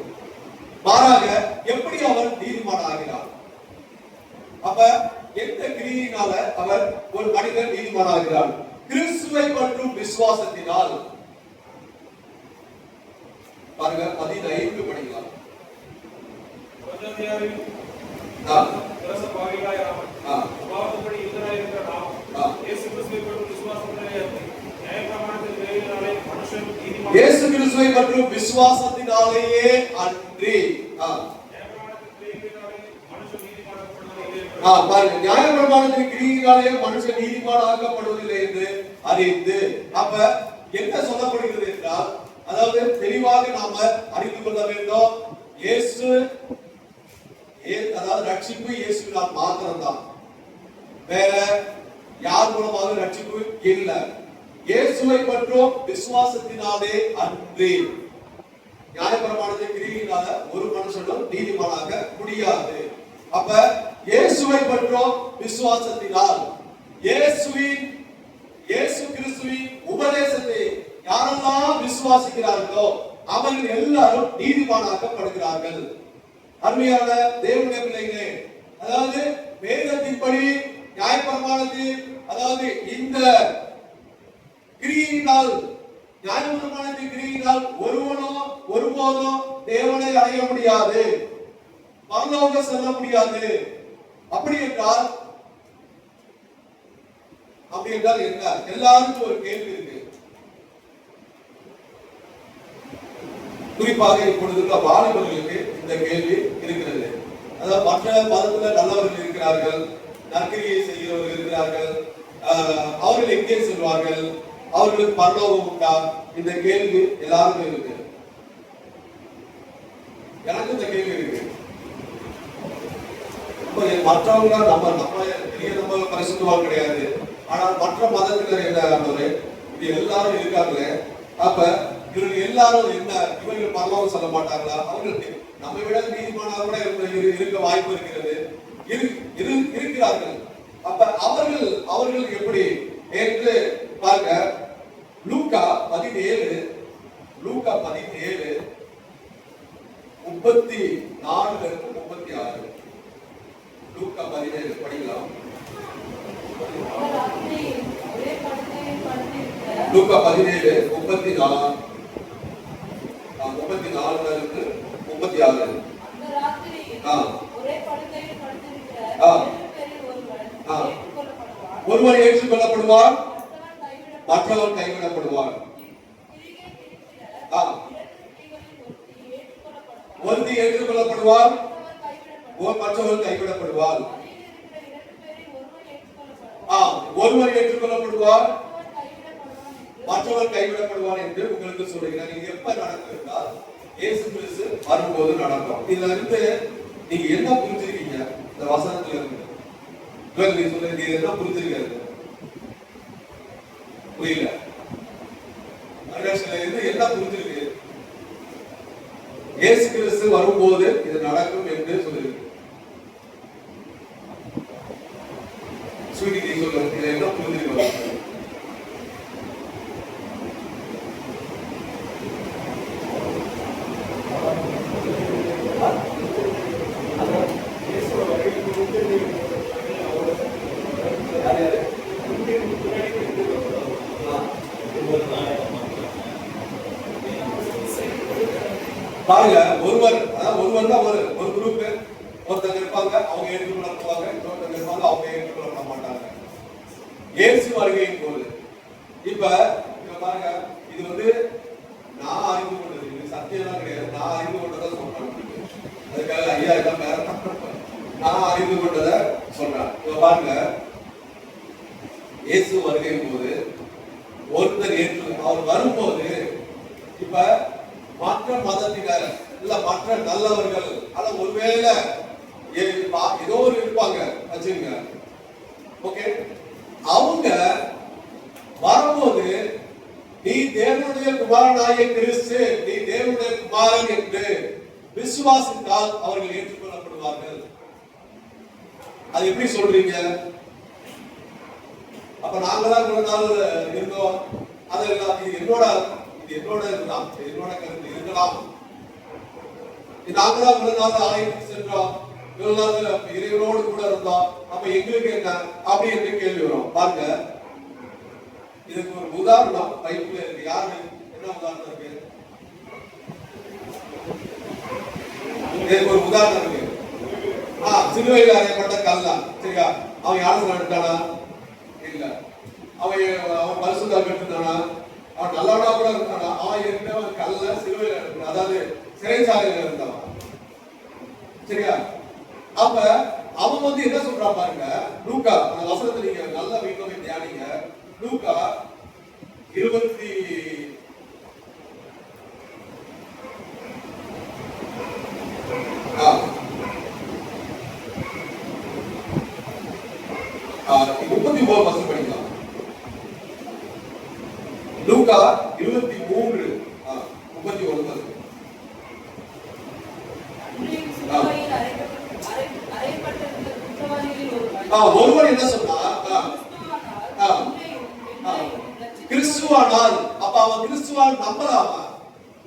Speaker 1: மாறாக எப்படி அவர் நீதிமான் ஆகிறார்? அப்ப எந்த கிரியினால அவர் ஒரு மனிதன் நீதிமான் ஆகிறார்? கிறிஸ்துவை பற்றும் விசுவாசத்தினால். பாருங்க, 15 படிக்கலாம். இயேசு கிறிஸ்துவை பற்றும் விசுவாசத்தினாலேயே அன்றி. பாருங்க, நியாயப்பிரமாணத்தின் கிரியினாலே மனுஷன் நீதிமானாக்கப்படுவதில்லை என்று அறிந்து. அப்ப என்ன சொல்லப்படுகிறது என்றால், அதாவது தெளிவாக நாம அறிந்து கொள்ள வேண்டும், இயேசு அதாவது ரட்சிப்பு இயேசுவினால் மாத்திரம்தான், வேற யார் மூலமாக ரட்சிப்பு இல்லை. இயேசுவை பற்றும் விசுவாசத்தினாலே அன்றி. நியாயப்பிரமாணத்தின் கிரியினால ஒரு மனுஷனும் நீதிமானாக முடியாது. அப்ப இயேசுவை பற்றும் விசுவாசத்தினால், இயேசு கிறிஸ்துவின் உபதேசத்தை யாரெல்லாம் விசுவாசிக்கிறார்களோ அவர்கள் எல்லாரும் நீதிமானாக்கப்படுகிறார்கள். அருமையான தேவனுடைய பிள்ளைகளே, அதாவது வேதத்தின்படி நியாயப்பிரமாணத்தில், அதாவது இந்த கிரியினால், நியாயப்பிரமாணத்தின் கிரியினால் ஒருவனும் ஒருபோதும் தேவனை அடைய முடியாது, பரலோகம் செல்ல முடியாது. அப்படி என்றால் என்ன? எல்லாருக்கும் ஒரு கேள்வி இருக்கு. குறிப்பாக இப்பொழுது வாலிபர்களுக்கு இந்த கேள்வி இருக்கிறது. அதாவது மற்ற மதத்துல நல்லவர்கள் இருக்கிறார்கள், நற்கிரியை செய்கிறவர்கள் இருக்கிறார்கள், அவர்கள் எங்கே செல்வார்கள், அவர்களுக்கு பரலோகம் உண்டா? இந்த கேள்வி எல்லாருக்கும் இருக்கு. எனக்கு இந்த கேள்வி இருக்கு. மற்றவங்க நம்ம பெரிய நம்ம பரிசுத்தவான் கிடையாது. ஆனால் மற்ற மதத்தினர் என்ன ஆண்டவரே, இது எல்லாரும் இருக்காங்களே, அப்ப இவர்கள் எல்லாரும் என்ன, இவர்கள் பரலோகம் சொல்ல மாட்டாங்களா? அவர்களுக்கு நம்ம விட நீதிமானாக கூட இருக்க வாய்ப்பு இருக்கிறது, இருக்கிறார்கள். அப்ப அவர்கள் எப்படி என்று பாருங்க. லூக்கா 17 34 36. லூக்கா 17 படிக்கலாம். லூக்கா 17 34 36. ஒருவர் ஏற்றுக்கொள்ளப்படுவார், மற்றவர் கைவிடப்படுவார். ஒருத்தி ஏற்றுக்கொள்ளப்படுவார், மற்றவர் கைவிடப்படுவார். ஒருவர் ஏற்றுக்கொள்ளப்படுவார், மற்றவர் கைவிடப்படுவார் என்று உங்களுக்கு சொல்லுகிறேன். நீங்க எப்ப நடக்கும் என்றால் இயேசு கிறிஸ்து வரும்போது நடக்கும். இதுல இருந்து நீங்க என்ன புரிஞ்சிருக்கீங்க? இந்த வசனத்துல இருந்து நீங்க சொல்லுங்க, நீங்க என்ன புரிஞ்சிருக்கிறது? புரியல. என்ன புரிஞ்சிருக்கு? இயேசு கிறிஸ்து வரும்போது இது நடக்கும் என்று சொல்லிருக்கு. நீ சொல்லுங்க, இதை என்ன புரிஞ்சிருக்கு? பாருங்க, ஒருவர்னா ஒரு குரூப், ஒருத்தங்க இருப்பாங்க அவங்க ஏற்றுக்கொள்ளப்படுவாங்க, இன்னொருத்தங்க இருப்பாங்க அவங்க ஏற்றுக்கொள்ளப்பட மாட்டாங்க. இயேசு வருகையின் போது இப்ப பாருங்க, இது நான் அறிந்து கொண்டது, இது சத்தியம்லாம் கிடையாது, நான் அறிந்து கொண்டதை சொல்றேன். அதுக்காக ஐயா எல்லாம் வேற, நான் அறிந்து கொண்டதை சொல்றேன். இப்ப பாருங்க, இயேசு வருகையின் போது ஒருத்தர் அவர் வரும்போது இப்ப மற்ற மதத்தினர் இல்ல மற்ற நல்லவர்கள், ஆனா ஒருவேளை ஏதோ ஒரு இருப்பாங்க வச்சுங்க, ஓகே, அவங்க வரும்போது நீ தேவனுடைய குமாரனாகிய கிறிஸ்து, நீ தேவனுடைய குமாரன் என்று விசுவாசித்தால் அவர்கள் ஏற்றுக்கொள்ளப்படுவார்கள். அது எப்படி சொல்றீங்க? அப்ப நாங்கதான் இவ்வளவு நாள் இருந்தோம், அதெல்லாம் இது என்னோட இதுதான், என்னோட கருத்து இருக்கலாம். நாங்கதான் இவ்வளவு நாள் ஆலயத்துக்கு சென்றோம், இவ்வளவு நாள் இறைவனோடு கூட இருந்தோம், அப்ப எங்களுக்கு என்ன அப்படி என்று கேள்வி வரும். பாருங்க, இதுக்கு ஒரு உதாரணம் பைபிள்ல இருக்கு. யாரு என்ன உதாரணம் இருக்கு? இதுக்கு ஒரு உதாரணம் இருக்கு. சிலுவையில் அறையப்பட்ட கல்லா, சரியா? அவன் யாரும் எடுத்தானா? இல்ல. அவன் பரிசுத்தம் எடுத்தானா? அவன் நல்லவனா கூட இருந்தானா? அவன் இருந்தவன் கல்ல சிலுவையில் எடுத்தான், அதாவது சிறைச்சாலையில் இருந்தவன், சரியா? அப்ப அவன் என்ன சொல்றான் பாருங்க, லூக்கா அந்த வசனத்தை நீங்க நல்லா வீட்டுல போய் தியானிங்க. லூக்கா 39 வசனம் படிக்கலாம். லூக்கா 23 39. ஒருவர் என்ன சொன்னா, கிறிஸ்துவானால், அப்ப அவன் கிறிஸ்துவான் நம்பலாமா?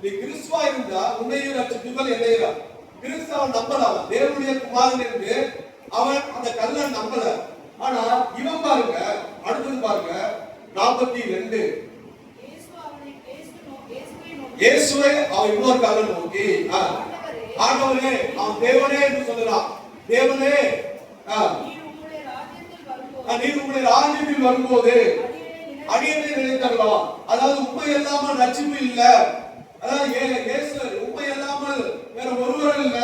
Speaker 1: நீ கிறிஸ்துவா இருந்தா உன்னையும் ரட்சிப்புகள் என்னையும் கிறிஸ்துவன் நம்பலாமா? தேவனுடைய குமாரன் என்று அவன் அந்த கல்லை நம்பல. ஆனா இவன் பாருங்க, அடுத்தது பாருங்க 42. இயேசுவை அவன் இன்னொரு கல்லை நோக்கி, ஆண்டவரே, அவன் தேவனே என்று சொல்லலாம். தேவனே, நீர் உங்களுடைய ராஜ்யத்தில் வரும்போது அடியனை நினைத்தரலாம். அதாவது உண்மை இல்லாமல் ரட்சிப்பு இல்ல, அதாவது இயேசு உண்மை இல்லாமல் வேற ஒருவர் இல்ல,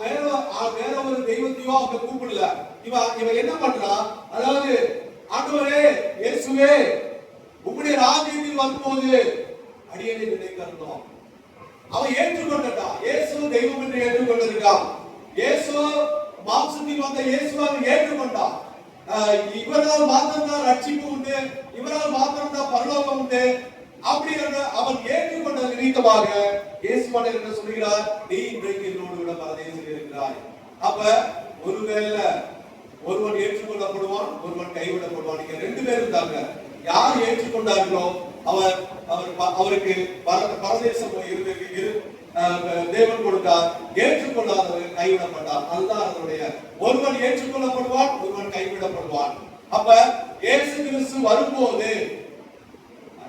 Speaker 1: வேற ஒரு தெய்வத்தையோ அவங்க கூப்பிடல. இவன் என்ன பண்றான், அதாவது ஆண்டவரே இயேசுவே உங்களுடைய ராஜ்யத்தில் வரும்போது அடியனை நினைத்தரலாம். அவன் ஏற்றுக்கொண்டான், இயேசு தெய்வம் என்று ஏற்றுக்கொண்டிருக்கான். இயேசு மாம்சத்தில் வந்த இயேசு அவன் ஏற்றுக்கொண்டான். இவரால் மாத்திரம்தான் ரட்சிப்பு உண்டு, இவரால் மாத்திரம்தான் பரலோகம் உண்டு அப்படி அவன் ஏற்றுக்கொண்ட நிமித்தமாக இயேசுவானவர் என்ன சொல்கிறார், நீ இன்றைக்கு என்னோடு கூட பரதேசில் இருக்கிறாய். அப்ப ஒருவேளை ஒருவன் ஏற்றுக்கொள்ளப்படுவான், ஒருவன் கைவிடப்படுவான். நீங்க ரெண்டு பேரும் தாங்க. யார் ஏற்றுக்கொண்டார்களோ அவருக்கு பரதேசம் தேவன் கொடுத்தார். ஏற்றுக்கொள்ளாதவர் கைவிடப்பட்டார். அதுதான் அதனுடைய ஒருவன் ஏற்றுக்கொள்ளப்படுவான், ஒருவன் கைவிடப்படுவான். அப்ப இயேசு கிறிஸ்து வரும்போது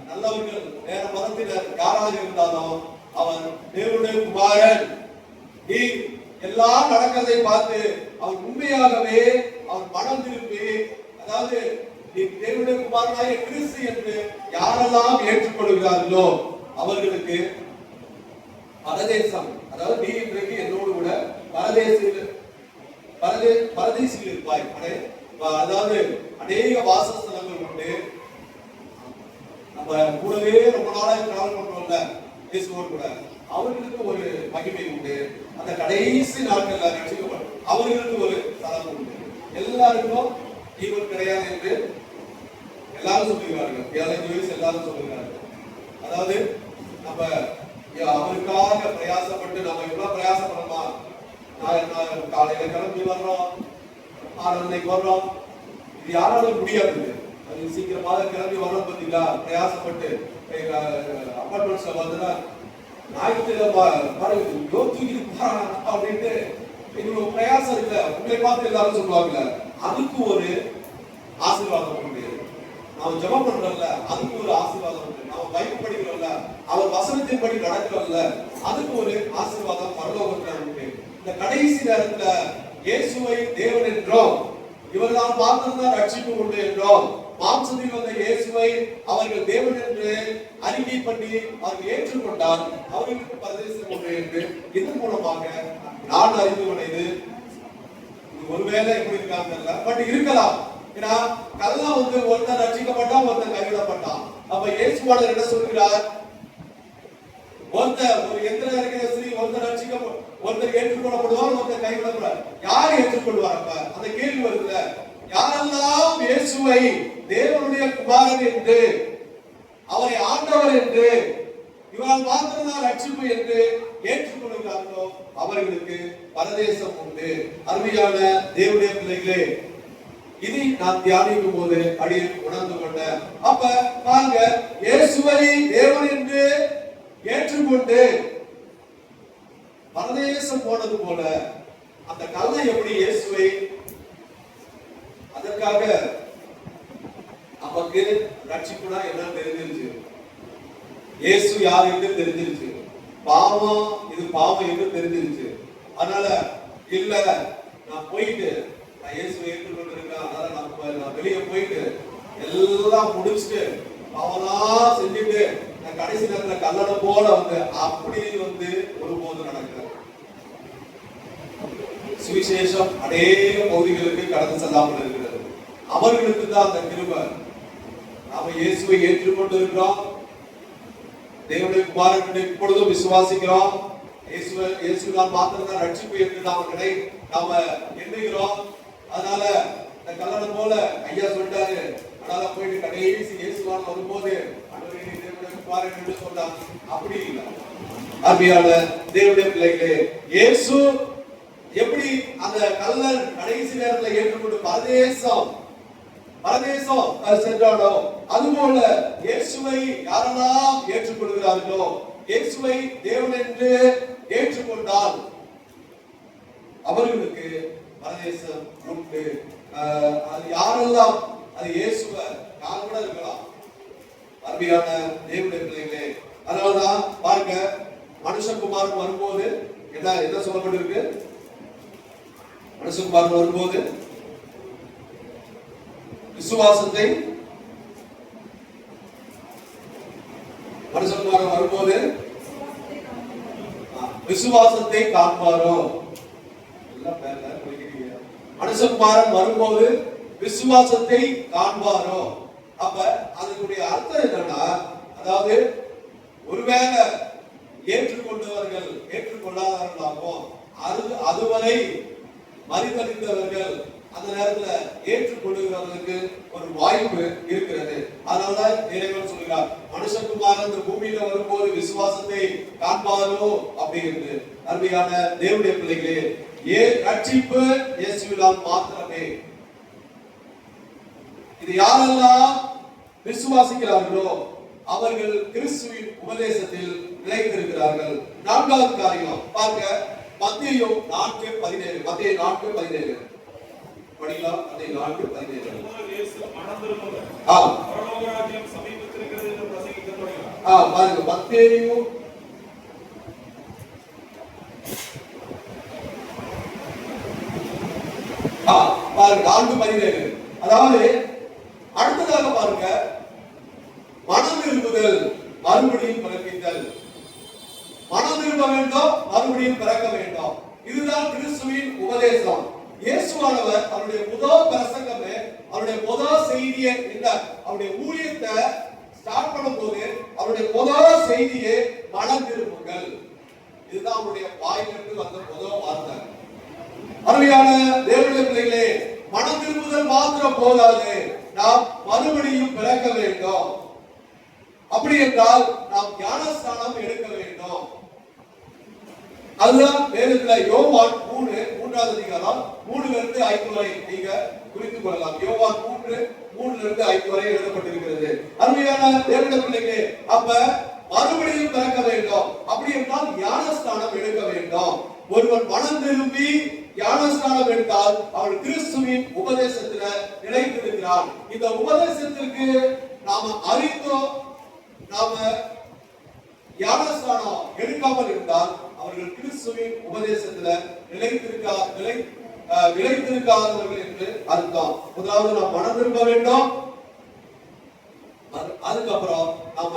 Speaker 1: நல்லவர்கள் வேற மதத்தினர் யாராக இருந்தாலும் அவன் தேவனுடைய குமாரன். நீ எல்லாம் நடக்கிறதை பார்த்து அவன் உண்மையாகவே அவன் மனம் திரும்பி, அதாவது நீ தேவனுடைய குமாரனாய கிறிஸ்து என்று யாரெல்லாம் ஏற்றுக்கொள்கிறார்களோ அவர்களுக்கு பரதேசம், அதாவது நீ இன்றைக்கு என்னோடு கூட பரதேசில் இருப்பாய். அதாவது அநேக வாசஸ்தலங்கள் உண்டு. நம்ம கூடவே ரொம்ப நாளாக டிராவல் பண்றோம்ல இயேசுவோடு கூட, அவர்களுக்கு ஒரு மகிமை உண்டு. அந்த கடைசி நாட்கள் அவர்களுக்கு ஒரு தளம் உண்டு. எல்லாருக்கும் ஈவன் கிடையாது என்று எல்லாரும் சொல்லுகிறார்கள். 7 வயசு எல்லாரும் சொல்லுகிறார்கள். அதாவது நம்ம அவருக்காக பிரயாசப்பட்டு நம்ம எவ்வளவு பிரயாசப்படணுமா, நான் காலையில கிளம்பி வர்றோம், 6 மணிக்கு வர்றோம், இது யாராலும் முடியாது. அது சீக்கிரமாக கிளம்பி வர்றோம் பார்த்தீங்களா, பிரயாசப்பட்டு அப்பார்ட்மெண்ட்ஸ்ல பார்த்தா ஞாயிற்றுக்கிழமை அப்படின்ட்டு எங்களுக்கு பிரயாசம் இல்லை. உங்களை பார்த்து எல்லாரும் சொல்லுவாங்கல்ல, அதுக்கு ஒரு ஆசீர்வாதம் உண்டு. நாம ஜெபம் பண்றோம்ல, அதுக்கு ஒரு ஆசீர்வாதம் உண்டு. நாம பைபிள் படிக்கிறோம்ல, அவர் வசனத்தின்படி நடக்கிறோம்ல, அதுக்கு ஒரு ஆசீர்வாதம் பரலோகத்துல உண்டு. இந்த கடைசி நேரத்துல இயேசுவை தேவன் என்றோம், இவர்களால் மாத்திரம்தான் ரட்சிப்பு உண்டு என்றோம், மாம்சத்தில் வந்த இயேசுவை அவர்கள் தேவன் என்று அறிக்கை பண்ணி அவர்கள் ஏற்றுக்கொண்டால் அவர்களுக்கு பரதேசம் உண்டு என்று இதன் மூலமாக நான் அறிந்து கொண்டது. ஒருவேளை எப்படி இருக்காங்க, பட் இருக்கலாம். ஏன்னா கல்லாம் ஒருத்தர் ரட்சிக்கப்பட்டான், ஒருத்தர் கைவிடப்பட்டான். அப்ப இயேசுவானவர் என்ன சொல்கிறார், ஒரு எத்தனை இருக்கிற ஸ்ரீ ஒருத்தர் ஏற்றுக்கொள்ளப்படுவார், ஒருத்தர் கைவிடப்படுவார். யார் ஏற்றுக்கொள்வார்? அப்ப அந்த கேள்வி வருதுல, யாரெல்லாம் இயேசுவை தேவனுடைய குமாரன் என்று, அவரை ஆண்டவர் என்று, இவரால் மாத்திரம்தான் ரட்சிப்பு என்று ஏற்றுக்கொள்கிறார்களோ அவர்களுக்கு பரதேசம் உண்டு. அருமையான தேவனுடைய பிள்ளைகளே, இதை நான் தியானிக்கும் போது அடியே உணர்ந்து கொண்டேன். அப்ப பாருங்க, இயேசுவை தேவன் என்று ஏற்றுக்கொண்டு பரதேசம் போனது போல அந்த கல்லை எப்படி இயேசுவை, அதற்காக நமக்கு ரட்சிப்புனா என்னன்னு தெரிஞ்சிருச்சு, இயேசு யார் என்று தெரிஞ்சிருச்சு, பாவம் இது பாவம் என்று தெரிஞ்சிருச்சு. அதனால இல்ல நான் போயிட்டு நான் இயேசுவை ஏற்றுக்கொண்டிருக்கேன், அதனால நான் வெளியே போயிட்டு எல்லாம் முடிச்சுட்டு பாவம்லாம் செஞ்சுட்டு நான் கடைசி நேரத்துல கல்லணை போல அப்படி ஒருபோது நடக்கிறது. சுவிசேஷம் அநேக பகுதிகளுக்கு கடந்து செல்லாமல் இருக்கிறது. அவர்களுக்கு தான் அந்த கிருபை. நாம இயேசுவை ஏற்றுக்கொண்டு இருக்கிறோம், தேவனுடைய குமாரனை இப்பொழுதும் விசுவாசிக்கிறோம். இயேசுவால் மாத்திரம்தான் ரட்சிப்பு என்று நாம எண்ணுகிறோம். அதனால இந்த கல்லணம் போல ஐயா சொல்லிட்டாரு, அதனால போயிட்டு கடைசி இயேசுவான் வரும்போது தேவனுடைய குமாரன் என்று சொன்னாங்க. அப்படி இல்லை. அருமையான தேவனுடைய பிள்ளைகளே, இயேசு எப்படி அந்த கல்லன் கடைசி நேரத்தில் ஏற்றுக்கொண்டு பரதேசம் சென்றானோ, அதுபோல இயேசுவை யாரெல்லாம் ஏற்றுக்கொள்கிறார்களோ, இயேசுவை தேவன் என்று ஏற்றுக்கொண்டால் அவர்களுக்கு பரதேசம் உண்டு. அது யாரெல்லாம், அது இயேசுவை யார் கூட இருக்கலாம். அருமையான தேவனுடைய பிள்ளைகளே, அதனாலதான் பாருங்க, மனுஷகுமாரன் வரும்போது என்ன சொல்லப்பட்டிருக்கு, மனுஷகுமாரன் வரும்போது விசுவாசத்தை, மனுஷகுமாரன் வரும்போது விசுவாசத்தை காண்பாரோ, மனுஷகுமாரன் வரும்போது விசுவாசத்தை காண்பாரோ. அப்ப அதனுடைய அர்த்தம் என்னன்னா, அதாவது ஒருவேளை ஏற்றுக்கொண்டவர்கள் ஏற்றுக்கொள்ளாதவர்களாகவும் அதுவரை மறித்தளித்தவர்கள் அந்த நேரத்துல ஏற்றுக்கொள்ளுகிறவர்களுக்கு ஒரு வாய்ப்பு இருக்கிறது. அதனாலதான் இறைவன் சொல்கிறார், மனுஷகுமாரன் இந்த பூமியில வரும்போது விசுவாசத்தை காண்பாரோ அப்படின்னு. அருமையான தேவனுடைய பிள்ளைகளே, ரட்சிப்பு இயேசுவினால் மாத்திரமே. இது யாரெல்லாம் விசுவாசிக்கிறார்களோ அவர்கள் கிறிஸ்துவின் உபதேசத்தில் நிலைத்திருக்கிறார்கள். நான்காவது காரியம் பாருங்க, மத்தேயு 4:17. மத்தேயு 4:17 படிக்கலாம். மத்தேயு 4:17.
Speaker 2: இயேசு மனம் திரும்புங்கள், பரலோக ராஜ்யம் சமீபத்திருக்கிறது என்று பிரசங்கிக்கத் தொடங்கினார்.
Speaker 1: பாருங்க, மத்தேயு பாருங்க 4:17. அதாவது அடுத்ததாக பாருங்க, மனம் திரும்புதல், மறுபடியும் பிறப்பித்தல். மனம் திரும்ப வேண்டும், மறுபடியும் பிறக்க வேண்டும். இதுதான் கிறிஸ்துவின் உபதேசம். இயேசுவானவர் அவருடைய முதல் பிரசங்கமே, அவருடைய முதல் செய்தியே என்ன, அவருடைய ஊழியத்தை ஸ்டார்ட் பண்ணும்போது அவருடைய முதல் செய்தியே மனம் திரும்புங்கள். இதுதான் அவருடைய வாயிலிருந்து வந்த முதல் வார்த்தை. அருமையான தேவனுடைய பிள்ளைகளே, மனம் திரும்புதல் மாத்திரம் போதாது, நாம் மறுபடியும் பிறக்க வேண்டும். அப்படி என்றால் நாம் ஞானஸ்நானம் எடுக்க வேண்டும். அதுதான் வேதத்துல யோவான் 3:3 அதிகாரம் 3 5 வரை நீங்க குறித்துக் கொள்ளலாம். யோவான் 3:3 5 வரை எழுதப்பட்டிருக்கிறது. அருமையான தேவனுடைய பிள்ளைகளே, அப்ப மறுபடியும் பிறக்க வேண்டும். அப்படி என்றால் ஞானஸ்நானம் எடுக்க வேண்டும். ஒருவன் மனம் திரும்பி ஞானஸ்நானம் எடுத்தால் அவன் கிறிஸ்துவின் உபதேசத்துல நிலைத்திருக்கிறான். இந்த உபதேசத்திற்கு நாம அறிந்தோ நாம ஞானஸ்நானம் எடுக்காமல் இருந்தால் அவர்கள் கிறிஸ்துவின் உபதேசத்துல நிலைத்திருக்காதவர்கள் என்று அர்த்தம். முதலாவது நாம் மனம் திரும்ப வேண்டும், அதுக்கப்புறம் நாம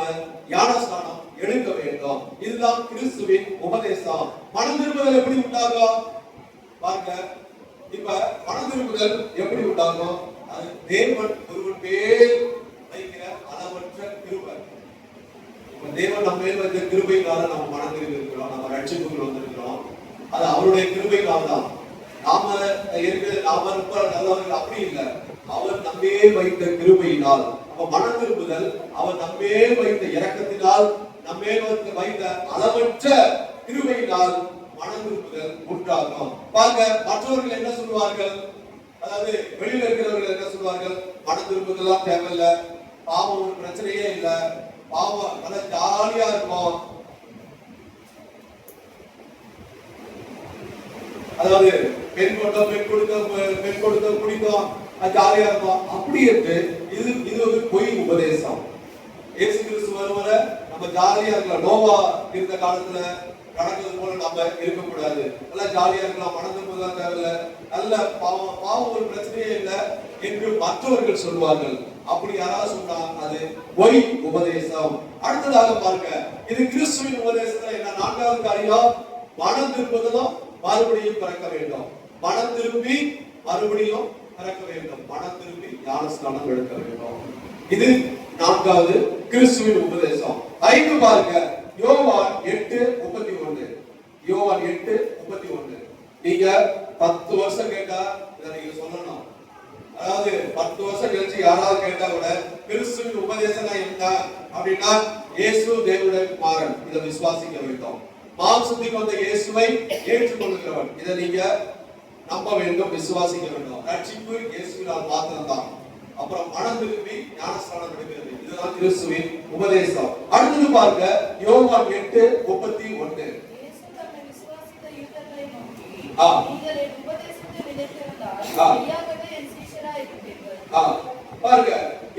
Speaker 1: ஞானஸ்நானம் எடுக்க வேண்டும். இதுதான் கிறிஸ்துவின் உபதேசம். மனம் திரும்புதல் எப்படி உண்டாகும் பாருங்க. இப்ப மனம் திரும்புதல் எப்படி உண்டாகும்? அது தேவன் ஒருவன் பேர் வைக்கிற அளவற்ற கிருபை. தேவன் நம்ம மேல் வைத்த கிருபையினால நம்ம மனம் திரும்பி இருக்கிறோம், நம்ம ரட்சிப்புக்குள் வந்திருக்கிறோம். அது அவருடைய கிருபையினால தான். நாம ரொம்ப நல்லவர்கள் அப்படி இல்லை, அவர் நம்மே வைத்த கிருபையினால். அப்ப மனம் திரும்புதல் அவர் நம்மே வைத்த இரக்கத்தினால், நம்மே வைத்த அளவற்ற கிருபையினால் மனம் திரும்புதல் உண்டாகும். பாருங்க, மற்றவர்கள் என்ன சொல்லுவார்கள், அதாவது வெளியில இருக்கிறவர்கள் என்ன சொல்லுவார்கள், மனம் திரும்புதெல்லாம் தேவையில்லை, பாவம் ஒரு பிரச்சனையே இல்லை, பாவம் நல்லா ஜாலியா இருக்கும். அதாவது பெண் கொடுத்த குடித்தோம், ஜாலியா இருக்கும் அப்படி இருக்கு. இது ஒரு பொய் உபதேசம். இயேசு கிறிஸ்து வருவர நம்ம ஜாலியா இருக்கலாம். நோவா இருந்த காலத்துல நடக்கிறது போல நம்ம இருக்கக்கூடாது. நல்லா ஜாலியா இருக்கலாம், மனம் திரும்புதல் தேவையில்லை, நல்ல பாவம் ஒரு பிரச்சனையே இல்லை என்று மற்றவர்கள் சொல்வார்கள். அப்படி யாராவது சொன்னா அது பொய் உபதேசம். அடுத்ததாக பாருங்க, இது கிறிஸ்துவின் உபதேசத்துல என்ன? நான்காவது காரியம், மனம் திரும்புதலும் மறுபடியும் பிறக்க வேண்டும். மனம் திரும்பி மறுபடியும் பிறக்க வேண்டும். மனம் திரும்பி ஞானஸ்நானம் எடுக்க வேண்டும். இது நான்காவது கிறிஸ்துவின் உபதேசம். 5 பாருங்க, யோவான் 8:31. யோவான் 8:31. நீங்க 10 வருஷம் கேட்டா இதை நீங்க சொல்லணும். அதாவது 10 வருஷம் கழிச்சு யாராவது கேட்டா கூட கிறிஸ்துவின் உபதேசம் என்ன அப்படின்னா, இயேசு தேவனுடைய குமாரன், இதை விசுவாசிக்க வேண்டும். மாம்சத்துக்கு வந்த இயேசுவை ஏற்றுக்கொள்கிறவன், இதை நீங்க நம்ப வேண்டும், விசுவாசிக்க வேண்டும். ரட்சிப்பு இயேசுவினால் மாத்திரம்தான். அப்புறம் மனம் திரும்பி ஞானஸ்நானம் எடுக்கிறது. இதுதான் கிறிஸ்துவின் உபதேசம். அடுத்தது பாருங்க, யோவான் 8:31. பாருங்க,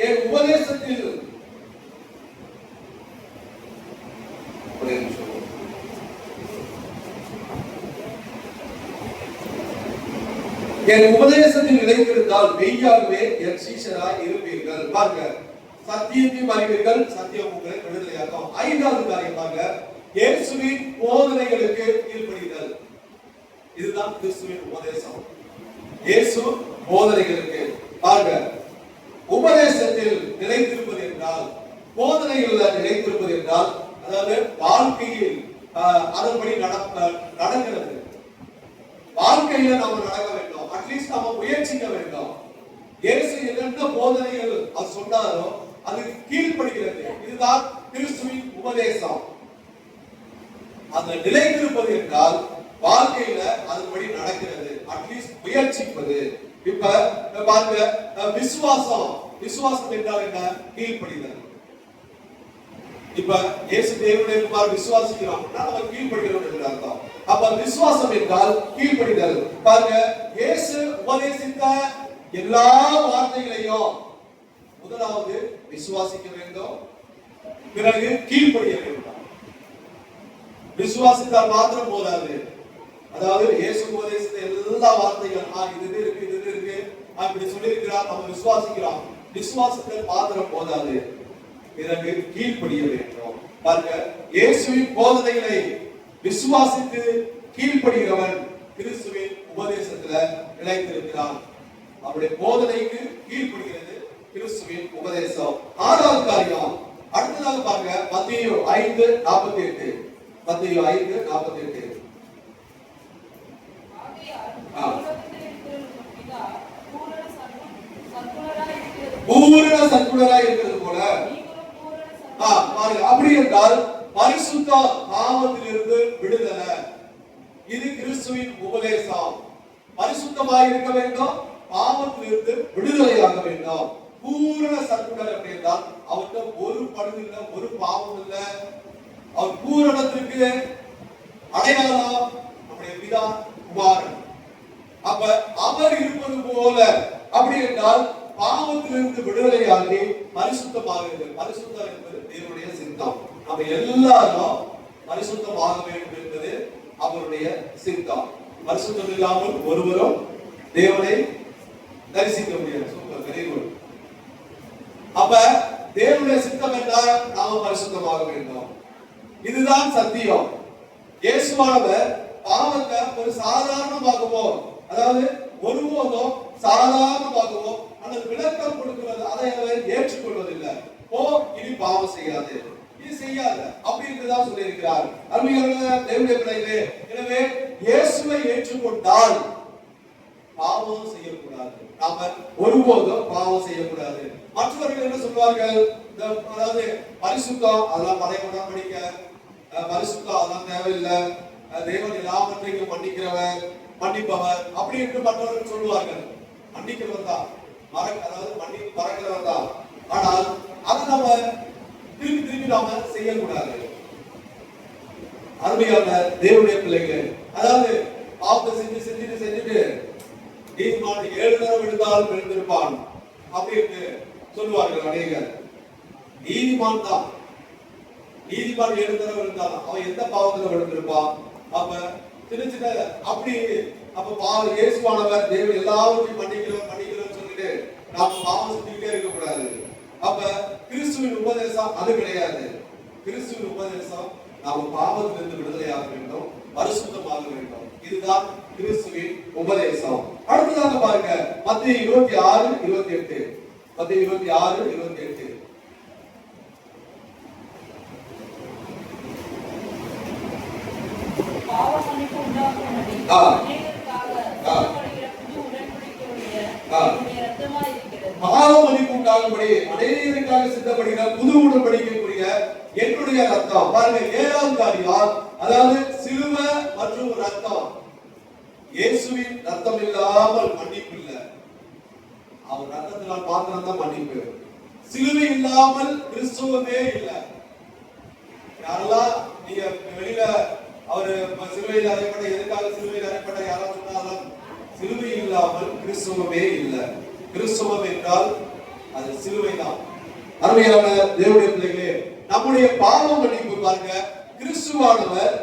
Speaker 1: என் உபதேசத்தில் என் உபதேசத்தில் நிலைத்திருந்தால் மெய்யாகவே என் சீஷராய் இருப்பீர்கள். பாருங்க, சத்தியத்தையும் அறிவீர்கள், சத்தியம் உங்களை விடுதலையாக்கும். 5வது காரியம் பாருங்க, இயேசுவின் போதனைகளுக்கு கீழ்ப்படிதல். இதுதான் கிறிஸ்துவின் உபதேசம். இயேசு போதனைகளுக்கு பாருங்க, உபதேசத்தில் நிலைத்திருப்பது என்றால், போதனைகளில் நிலைத்திருப்பது என்றால், அதாவது வாழ்க்கையில் அதன்படி நடக்கிறது. வாழ்க்கையில நாம நடக்க வேண்டும். அட்லீஸ்ட் நாம முயற்சிக்க வேண்டும். இயேசு என்ன போதனைகள் அது சொன்னாரோ அதுக்கு கீழ்ப்படிகிறது. இதுதான் கிறிஸ்துவின் உபதேசம். அந்த நிலைத்திருப்பது என்றால் வாழ்க்கையில அதுபடி நடக்கிறது, அட்லீஸ்ட் முயற்சிப்பது. இப்ப பாருங்க, விசுவாசம் என்றால் என்ன? கீழ்ப்படிதல். இப்ப இயேசு தேவனுடைய குமாரன் விசுவாசிக்கிறோம், நாம கீழ்ப்படிகிறோம் என்று அர்த்தம். அப்ப விசுவாசம் என்றால் கீழ்ப்படிதல். பாருங்க, இயேசு உபதேசித்த எல்லா வார்த்தைகளையும் முதலாவது விசுவாசிக்க வேண்டும், பிறகு கீழ்ப்படிய வேண்டும். விசுவாசித்தால் மாத்திரம் போதாது. அதாவது இயேசு உபதேசித்த எல்லா வார்த்தைகள் இது இருக்கு அப்படி சொல்லி இருக்கிறார், நம்ம விசுவாசிக்கிறோம். விசுவாசத்தில் மாத்திரம் போதாது, பிறகு கீழ்ப்படிய வேண்டும். பாருங்க, இயேசுவின் போதனைகளை விசுவாசித்து கீழ்ப்படுகிறவன் கிறிஸ்துவின் உபதேசத்துல நிலைத்திருக்கிறான். அவருடைய போதனைக்கு கீழ்ப்படுகிறது கிறிஸ்துவின் உபதேசம். ஆறாவது காரியம், அடுத்ததாக பாருங்க, மத்தேயு 5:48. மத்தேயு 5:48. பூரண சத்குணராய் இருக்கிறது போல பாருங்க. அப்படி என்றால் பரிசுத்த பாவத்திலிருந்து விடுதலை, இது கிறிஸ்துவின் உபதேசம். பரிசுத்தமாய் இருக்க வேண்டும், பாவத்திலிருந்து விடுதலையாக வேண்டும். பூரண சத்குணர் அப்படி என்றால் அவர்கிட்ட ஒரு பழுது இல்லை, ஒரு பாவம் இல்லை. அவர் பூரணத்திற்கு அடையாளம் நம்முடைய பிதா குமாரன். அப்ப அவர் இருப்பது போல, அப்படி என்றால் பாவத்திலிருந்து விடுதலையாகி பரிசுத்தமாகிறது. பரிசுத்தம் என்பது தேவனுடைய சித்தம். நம்ம எல்லாரும் பரிசுத்தமாக வேண்டும் என்பது அவருடைய சித்தம். பரிசுத்தம் இல்லாமல் ஒருவரும் தேவனை தரிசிக்க முடியாது. Super, very good. அப்ப தேவனுடைய சித்தம் என்றால் நாம பரிசுத்தமாக வேண்டும். இதுதான் சத்தியம். இயேசுவானவர் பாவத்தை ஒரு சாதாரணமாகவோ, அதாவது ஒருபோதும் சாதாரணமாகவோ அல்லது விளக்கம் கொடுக்கிறது, அதை அவர் ஏற்றுக்கொள்வதில்லை. இனி பாவம் செய்யாது, இது செய்யாத அப்படின்றதான் சொல்லி இருக்கிறார். அருமையான தேவனுடைய பிள்ளைகளே, எனவே இயேசுவை ஏற்றுக்கொண்டால் பாவம் செய்யக்கூடாது. நாம ஒருபோதும் பாவம் செய்யக்கூடாது. மற்றவர்கள் என்ன சொல்வார்கள்? அதாவது பரிசுத்தம் அதெல்லாம் பழைய உடன்படிக்க, பரிசுத்தம் அதெல்லாம் தேவையில்லை, தேவன் எல்லாவற்றையும் மன்னிக்கிறவர், மன்னிப்பவர் அப்படி என்று மற்றவர்கள் சொல்லுவார்கள். மன்னிக்கிறவர் தான், அதாவது மறக்கிறவர் தான். ஆனால் அதை நம்ம திருப்பி நாம செய்யக்கூடாது. அருமையான தேவனுடைய பிள்ளைகள், அதாவது பாவத்தை செஞ்சுட்டு நீதிமான் 7 தடவை விழுந்தால் விழுந்திருப்பான் அப்படின்னு சொல்லுவார்கள் அநேகர். நீதிமான் 7 தடவை விழுந்தான், அவன் எந்த பாவத்துல விழுந்திருப்பான்? அப்ப சின்ன அப்படி அப்ப இயேசுவானவர் தேவன் எல்லாவற்றையும் மன்னிக்கிறோம் சொல்லிட்டு நாம பாவம் செஞ்சுக்கிட்டே இருக்க கூடாது. அப்ப கிறிஸ்துவின் உபதேசம் அது கிடையாது. கிறிஸ்துவின் உபதேசம் நாம பாவத்திலிருந்து விடுதலையாக வேண்டும், பரிசுத்தமாக வேண்டும். இதுதான் கிறிஸ்துவின் உபதேசம். அடுத்ததாக பாருங்க, மத்தேயு 26:28. மத்தேயு 26:28. பாவ மன்னிப்பு உண்டாகும்படி அநேகருக்காக சித்தப்படுகிற புது உடன்படிக்கைக்குரிய என்னுடைய ரத்தம். பாருங்க, 7வது காரியம், அதாவது சிலுவை மற்றும் ரத்தம். இயேசுவின் ரத்தம் இல்லாமல் மன்னிப்பு இல்லை. அவர் ரத்தத்தினால் மாத்திரம் தான் மன்னிப்பு. சிலுவை இல்லாமல் கிறிஸ்துவமே இல்லை. யாரெல்லாம் நீங்க வெளியில அவரு சிலுவையில் அறையப்பட்ட, எதுக்காக சிலுவையில் அறையப்பட்ட யாராவது சொன்னாலும் சிலுவை இல்லாமல் கிறிஸ்துவமே இல்லை. கிறிஸ்துவம் என்றால் அது சிலுவை தான். அருமையான தேவனுடைய பிள்ளைகளே, நம்முடைய பாவ மன்னிப்பு பாருங்க, கிறிஸ்துவானவர்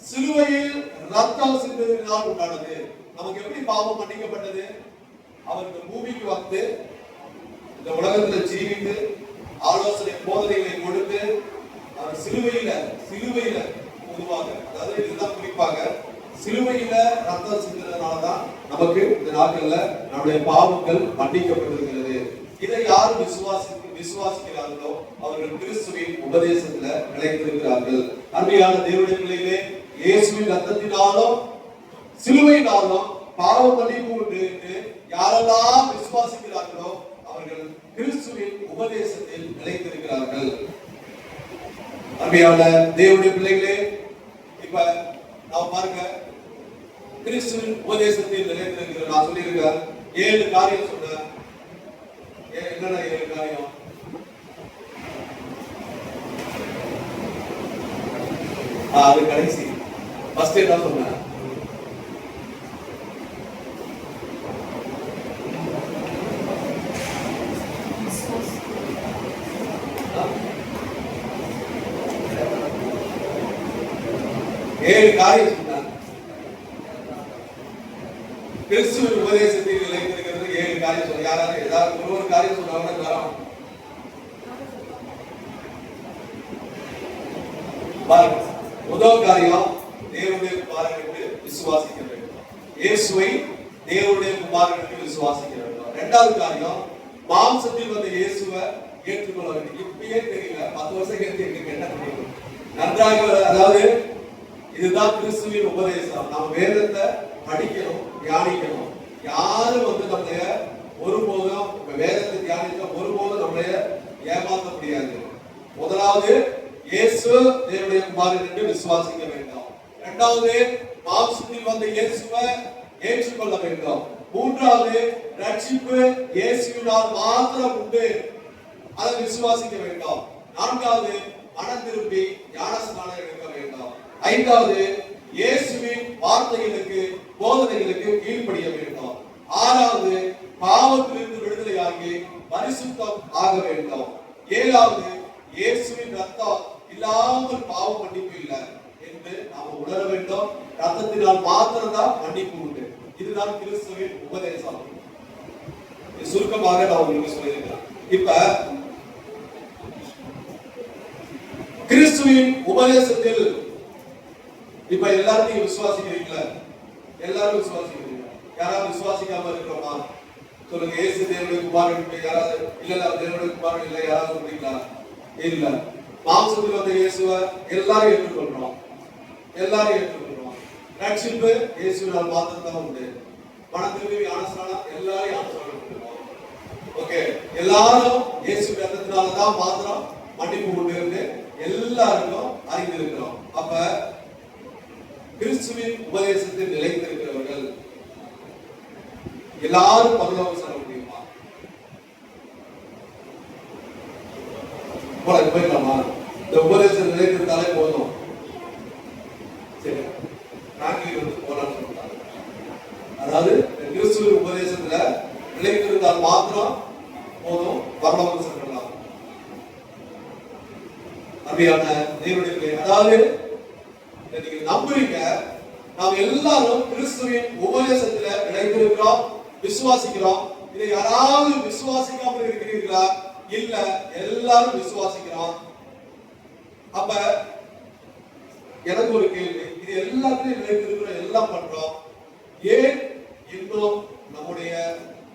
Speaker 1: சிலுவையில் ரத்தம் சிந்துவதினால் உண்டானது. நமக்கு எப்படி பாவம் மன்னிக்கப்பட்டது? அவர் இந்த பூமிக்கு வந்து இந்த உலகத்துல ஜீவித்து ஆலோசனை போதனைகளை கொடுத்து அவர் சிலுவையில பொதுவாக, அதாவது இதுதான் குறிப்பாக சிலுவையில ரத்தம் சிந்துறதுனாலதான் நமக்கு இந்த நாட்கள்ல நம்முடைய பாவங்கள் மன்னிக்கப்பட்டிருக்கிறது. இதை யார் விசுவாசிக்கிறார்களோ அவர்கள் கிறிஸ்துவின் உபதேசத்துல நிலைத்திருக்கிறார்கள். அருமையான தேவனுடைய பிள்ளைகளே, இயேசுவின் ரத்தத்தினாலும் சிலுவையினாலும் பாவ மன்னிப்பு உண்டு என்று யாரெல்லாம் விசுவாசிக்கிறார்களோ அவர்கள் கிறிஸ்துவின் உபதேசத்தில் நிலைத்திருக்கிறார்கள். அருமையான தேவனுடைய பிள்ளைகளே, இப்ப நாம் பாருங்க, கிறிஸ்துவின் உபதேசத்தில் நிலைத்திருக்கிற நான் சொல்லியிருக்கேன் 7 காரியம் சொன்னேன். என்னென்ன 7 காரியம்? அது கடைசி ஃபர்ஸ்ட் என்ன சொன்னேன்? காரியம் சொன்னார். கிறிஸ்துவின் உபதேசத்தில் நிலைத்திருக்கிறது 7 காரியம் சொன்னார். யாராவது ஏதாவது ஒரு காரியம் சொன்னாங்கன்னா முதல் காரியம் தேவனுடைய குமாரன் என்று விசுவாசிக்க வேண்டும். இயேசுவை தேவனுடைய குமாரன் என்று விசுவாசிக்க வேண்டும். இரண்டாவது காரியம் மாம்சத்தில் வந்த இயேசுவை ஏற்றுக்கொள்ள வேண்டும். இப்பயே தெரியல, 10 வருஷம் கழித்து எங்களுக்கு என்ன தெரியும்? நன்றாக, அதாவது இதுதான் கிறிஸ்துவின் உபதேசம். நாம் வேதத்தை படிக்கணும், தியானிக்கணும். யாரும் நம்மளைய ஒருபோதும் வேதத்தை தியானிக்க ஒருபோதும் நம்மளைய ஏமாற்ற முடியாது. முதலாவது இயேசு தேவனுடைய குமாரன் என்று விசுவாசிக்க வேண்டும். இரண்டாவது மாம்சத்தில் வந்த இயேசுவை ஏற்றுக்கொள்ள வேண்டும். மூன்றாவது ரட்சிப்பு இயேசுவினால் மாத்திரம் உண்டு, அதை விசுவாசிக்க வேண்டும். நான்காவது மனம் திரும்பி ஞானஸ்நானம் எடுக்க வேண்டும். ஐந்தாவது இயேசுவின் வார்த்தைகளுக்கு போதனைகளுக்கு கீழ்ப்படிய வேண்டும். ஆறாவது பாவத்திலிருந்து விடுதலையாகி பரிசுத்தம் ஆக வேண்டும். ஏழாவது இயேசுவின் ரத்தம் இல்லாமல் பாவ மன்னிப்பு இல்லை என்று நாம் உணர வேண்டும். ரத்தத்தினால் மாத்திரம்தான் மன்னிப்பு உண்டு. இதுதான் கிறிஸ்துவின் உபதேசம். சுருக்கமாக நான் உங்களுக்கு சொல்லியிருக்கிறேன். இப்ப கிறிஸ்துவின் உபதேசத்தில் இப்ப எல்லாரும் நீங்க விசுவாசிக்கிறீங்களா? எல்லாரும் விசுவாசிக்கிறீங்க. யாராவது விசுவாசிக்காம இருக்கிறோமா? சொல்லுங்க. இயேசு தேவனுடைய குமாரன் யாராவது இல்ல, தேவனுடைய குமாரன் இல்ல யாராவது சொல்றீங்களா? இல்ல. மாம்சத்தில் வந்த இயேசுவை எல்லாரும் ஏற்றுக்கொள்றோம், எல்லாரும் ஏற்றுக்கொள்றோம். ரட்சிப்பு இயேசுவினால் மாத்திரம் தான் உண்டு. மனத்திற்கு ஞானஸ்நானம் எல்லாரும் ஞானஸ்நானம் பண்ணுவோம். ஓகே, எல்லாரும் இயேசு ரத்தத்தினால தான் மாத்திரம் மன்னிப்பு உண்டு என்று எல்லாருக்கும் அறிந்திருக்கிறோம். அப்ப கிறிஸ்துவின் உபதேசத்தில் நிலைத்திருக்கிறவர்கள் எல்லாரும் பரலோகம் செல்ல முடியுமா? போயிடலாமா? இந்த உபதேசத்தில் நிலைத்திருந்தாலே போதும். சரி, போலான்னு சொல்றாங்க. அதாவது கிறிஸ்துவின் உபதேசத்துல நிலைத்திருந்தால் மாத்திரம் போதும், பரலோகம் செல்லலாம். அப்படியான தேவனுடைய, அதாவது நீங்க நம்புறீங்க, நாம் எல்லாரும் கிறிஸ்துவின் உபதேசத்துல நிலைத்திருக்கிறோம், விசுவாசிக்கிறோம். இதை யாராவது விசுவாசிக்காமல் இருக்கிறீர்களா? இல்ல, எல்லாரும் விசுவாசிக்கிறோம். அப்ப எனக்கு ஒரு கேள்வி, இது எல்லாத்தையும் நிலைத்திருக்கிறோம், எல்லாம் பண்றோம், ஏன் இன்னும்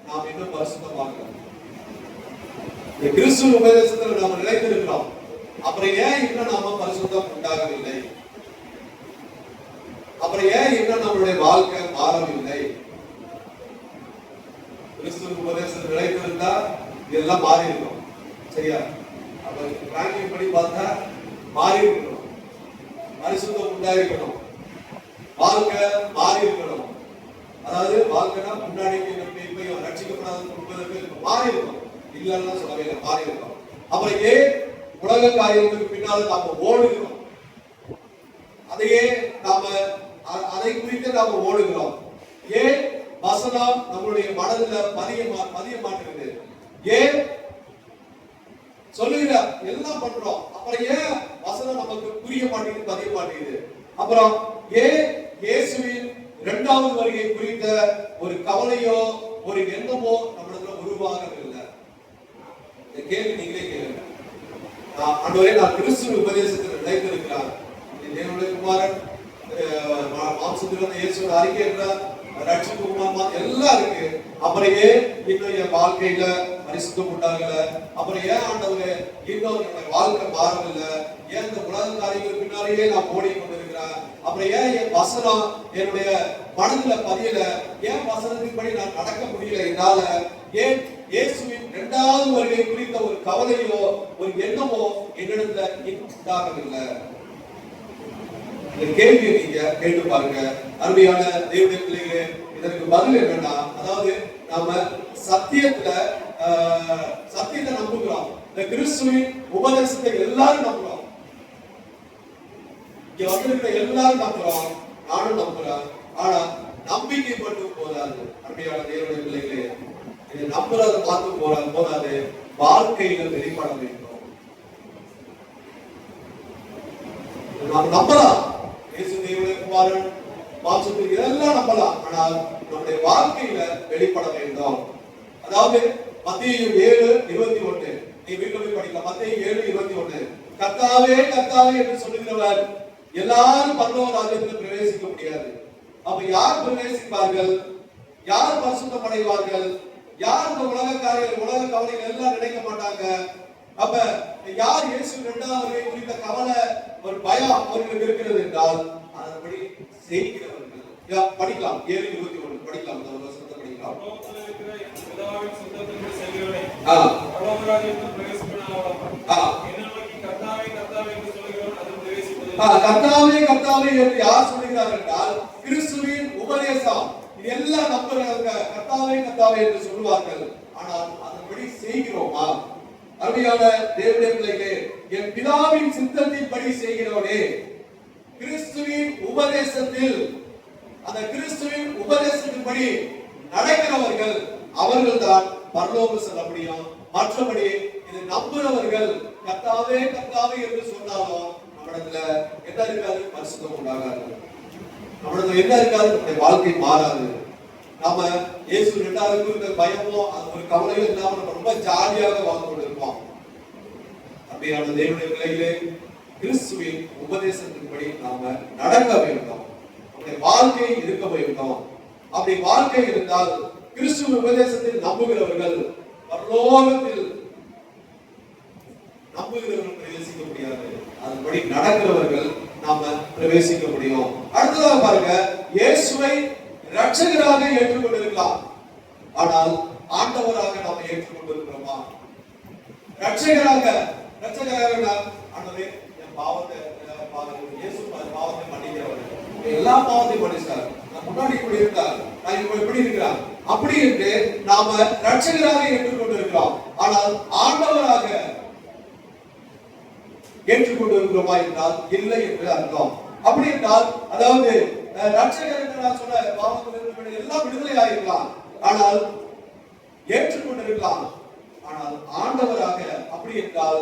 Speaker 1: நாம் இன்னும் பரிசுத்தமாகல? கிறிஸ்துவின் உபதேசத்துல நாம் நிலைத்திருக்கிறோம், அப்புறம் ஏன் இன்னும் நாம பரிசுத்தம் உண்டாகவில்லை? அப்புறம் ஏன் இன்னும் நம்மளுடைய வாழ்க்கை மாறவில்லை? கிறிஸ்துவின் உபதேசத்தில் நிலைத்திருந்தா இதெல்லாம் மாறி இருக்கும். சரியா? அப்ப ரேங்கிங் படி பார்த்தா மாறி இருக்கணும், பரிசுத்தம் உண்டாயிருக்கணும், வாழ்க்கை மாறி இருக்கணும். அதாவது வாழ்க்கைனா முன்னாடி ரட்சிக்கப்படாத மாறி இருக்கும். இல்லைன்னா சொல்லவே இல்லை, மாறி இருக்கும். அப்புறம் ஏன் உலக காரியங்களுக்கு பின்னால நாம ஓடுகிறோம்? அதையே அதை குறித்து நாம ஓடுகிறோம். ஏன் வசனம் நம்மளுடைய மனதில் பதிய மாட்டேங்குது? ஏன் சொல்லுகிற எல்லாம் பண்றோம், அப்புறம் ஏன் வசனம் நமக்கு புரிய மாட்டேங்குது, பதிய மாட்டேங்குது? அப்புறம் ஏன் இயேசுவின் 2வது வருகை குறித்த ஒரு கவலையோ ஒரு எண்ணமோ நம்மளதுல உருவாகவில்லை? இந்த கேள்வி நீங்களே கேளுங்க. ஆண்டவரே, நான் கிறிஸ்துவின் உபதேசத்தில் நிலைத்திருக்கிறார், தேவனுடைய குமாரன் மாம்சத்தில் வந்த இயேசுவோட அறிக்கை என்றார், ரட்சிப்பு குமாரன் எல்லாம் இருக்கு, அப்புறம் ஏன் இன்னும் என் வாழ்க்கையில பரிசுத்தம் உண்டாகல? அப்புறம் ஏன் ஆண்டவரே இன்னும் என்னுடைய வாழ்க்கை மாறவில்லை? ஏன் இந்த உலக காரியங்களுக்கு பின்னாலேயே நான் ஓடி கொண்டிருக்கிறேன்? அப்புறம் ஏன் என் வசனம் என்னுடைய மனதுல பதியல, ஏன் வசனத்தின்படி நான் நடக்க முடியல, என்னால ஏன் இயேசுவின் இரண்டாவது வருகை குறித்த ஒரு கவலையோ ஒரு எண்ணமோ என்னிடத்துல உண்டாகவில்லை. இந்த கேள்வியை நீங்க கேட்டு பாருங்க. அருமையான தேவனுடைய பிள்ளைகளே, இதற்கு பதில் என்னன்னா, அதாவது நாம சத்தியத்தை நம்புகிறோம். இந்த கிறிஸ்துவின் உபதேசத்தை எல்லாரும் நம்புறோம். இங்க வந்திருக்கிற எல்லாரும் நம்புறோம், நானும் நம்புறேன். ஆனா நம்பிக்கை மட்டும் போதாது. அருமையான தேவனுடைய பிள்ளைகளே, இது நம்புறத பார்த்து போதாது, வாழ்க்கையில வெளிப்பட வேண்டும். நாம் நம்பலாம், இயேசு தேவனுடைய குமாரன் மாம்சத்தில் இதெல்லாம் நம்பலாம். ஆனால் நம்முடைய வாழ்க்கையில வெளிப்பட வேண்டும். அதாவது மத்தேயு 7:21 நீ வீட்டுல போய் படிக்கலாம். மத்தேயு 7:21 கர்த்தாவே கர்த்தாவே என்று சொல்லுகிறவர் எல்லாரும் பரலோக ராஜ்யத்தில் பிரவேசிக்க முடியாது. அப்ப யார் பிரவேசிப்பார்கள்? யார் பரிசுத்தம் அடைவார்கள்? யார் இந்த உலக கவலைகள் எல்லாம் நினைக்க மாட்டாங்க? அப்ப யார் இயேசு இரண்டாவது வருகை குறித்த கவலை ஒரு பயம் அவர்களுக்கு இருக்கிறது என்றால் அதன்படி செய்கிறவர்கள். படிக்கலாம் 7:21 படிக்கலாம். அந்த வசனத்தை படிக்கலாம்.
Speaker 2: பிதாவின் சித்தத்தின்படி செய்கிறவனே பரலோக ராஜ்யத்தில் பிரவேசிப்பான். கர்த்தாவே கர்த்தாவே என்று சொல்லுகிறவன் அதில் பிரவேசிப்பதில்லை.
Speaker 1: கர்த்தாவே கர்த்தாவே என்று யார் சொல்லுகிறார் என்றால் கிறிஸ்துவின் உபதேசம் இது எல்லாம் நம்புறவங்க கர்த்தாவே கர்த்தாவே என்று சொல்லுவார்கள். ஆனால் அதன்படி செய்கிறோமா? அருமையான தேவனுடைய பிள்ளைகளே, என் பிதாவின் சித்தத்தின்படி செய்கிறவனே, கிறிஸ்துவின் உபதேசத்தில் அந்த கிறிஸ்துவின் உபதேசத்தின்படி நடக்கிறவர்கள் அவர்கள் தான் பரலோகம் செல்ல முடியும். மற்றபடி இது நம்புறவர்கள் கர்த்தாவே கர்த்தாவே என்று சொன்னாலும் நம்மிடத்துல என்ன இருக்காது? பரிசுத்தம் உண்டாகாது. நம்மிடத்துல என்ன இருக்காது? நம்முடைய வாழ்க்கை மாறாது. நாம இயேசு இரண்டாவது இருக்க பயமோ ஒரு கவலையோ இல்லாம நம்ம ரொம்ப ஜாலியாக வாழ்ந்து கொண்டிருப்போம். அப்படியான தேவனுடைய பிள்ளைகளே, கிறிஸ்துவின் உபதேசத்தின்படி நாம நடக்க வேண்டும். நம்முடைய வாழ்க்கை இருக்க வேண்டும். அப்படி வாழ்க்கை இருந்தால் கிறிஸ்துவின் உபதேசத்தில் நம்புகிறவர்கள் பரலோகத்தில் நம்புகிறவர்கள் பிரவேசிக்க முடியாது. அதன்படி நடக்கிறவர்கள் நாம பிரவேசிக்க முடியும். அடுத்ததாக பாருங்க, இயேசுவை ரட்சகராக ஏற்றுக்கொண்டிருக்கலாம். ஆனால் ஆண்டவராக நாம் ஏற்றுக்கொண்டிருக்கிறோமா? ரட்சகராக ஆண்டவரே என் பாவத்தை இயேசு பாவத்தை மன்னிக்கிறவர், எல்லா பாவத்தையும் மன்னிச்சார், நான் முன்னாடி இப்படி இருந்தார், நான் இப்ப எப்படி இருக்கிறான் அப்படி என்று நாம ரட்சகராக ஏற்றுக்கொண்டிருக்கிறோம். ஆனால் ஆண்டவராக ஏற்றுக்கொண்டிருக்கிறோமா என்றால் இல்லை என்று அர்த்தம். அப்படி என்றால் அதாவது ரட்சகர் என்று நான் சொன்ன பாவத்திலிருந்து எல்லாம் விடுதலை ஆகிருக்கலாம், ஆனால் ஏற்றுக்கொண்டிருக்கலாம். ஆனால் ஆண்டவராக அப்படி என்றால்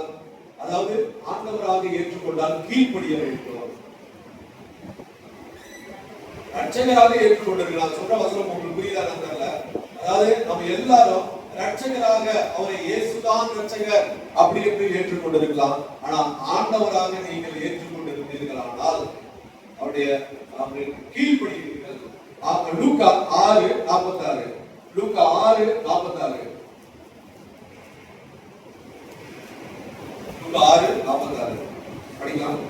Speaker 1: அதாவது ஆண்டவராக ஏற்றுக்கொண்டால் கீழ்ப்படிய வேண்டும். ரட்சகராக ஏற்றுக்கொண்டிருக்கலாம் சொல்ற வசனம் உங்களுக்கு புரியுதா? அதாவது நம்ம எல்லாரும் ரட்சகராக அவரை இயேசுதான் ரட்சகர் அப்படி என்று ஏற்றுக்கொண்டிருக்கலாம். ஆனால் ஆண்டவராக நீங்கள் ஏற்றுக்கொண்டிருந்தீர்களானால் அவருடைய கீழ்ப்படிவீர்கள். லூக்கா 6:46 லூக்கா 6:46 லூக்கா 6:46 படிக்கலாம்.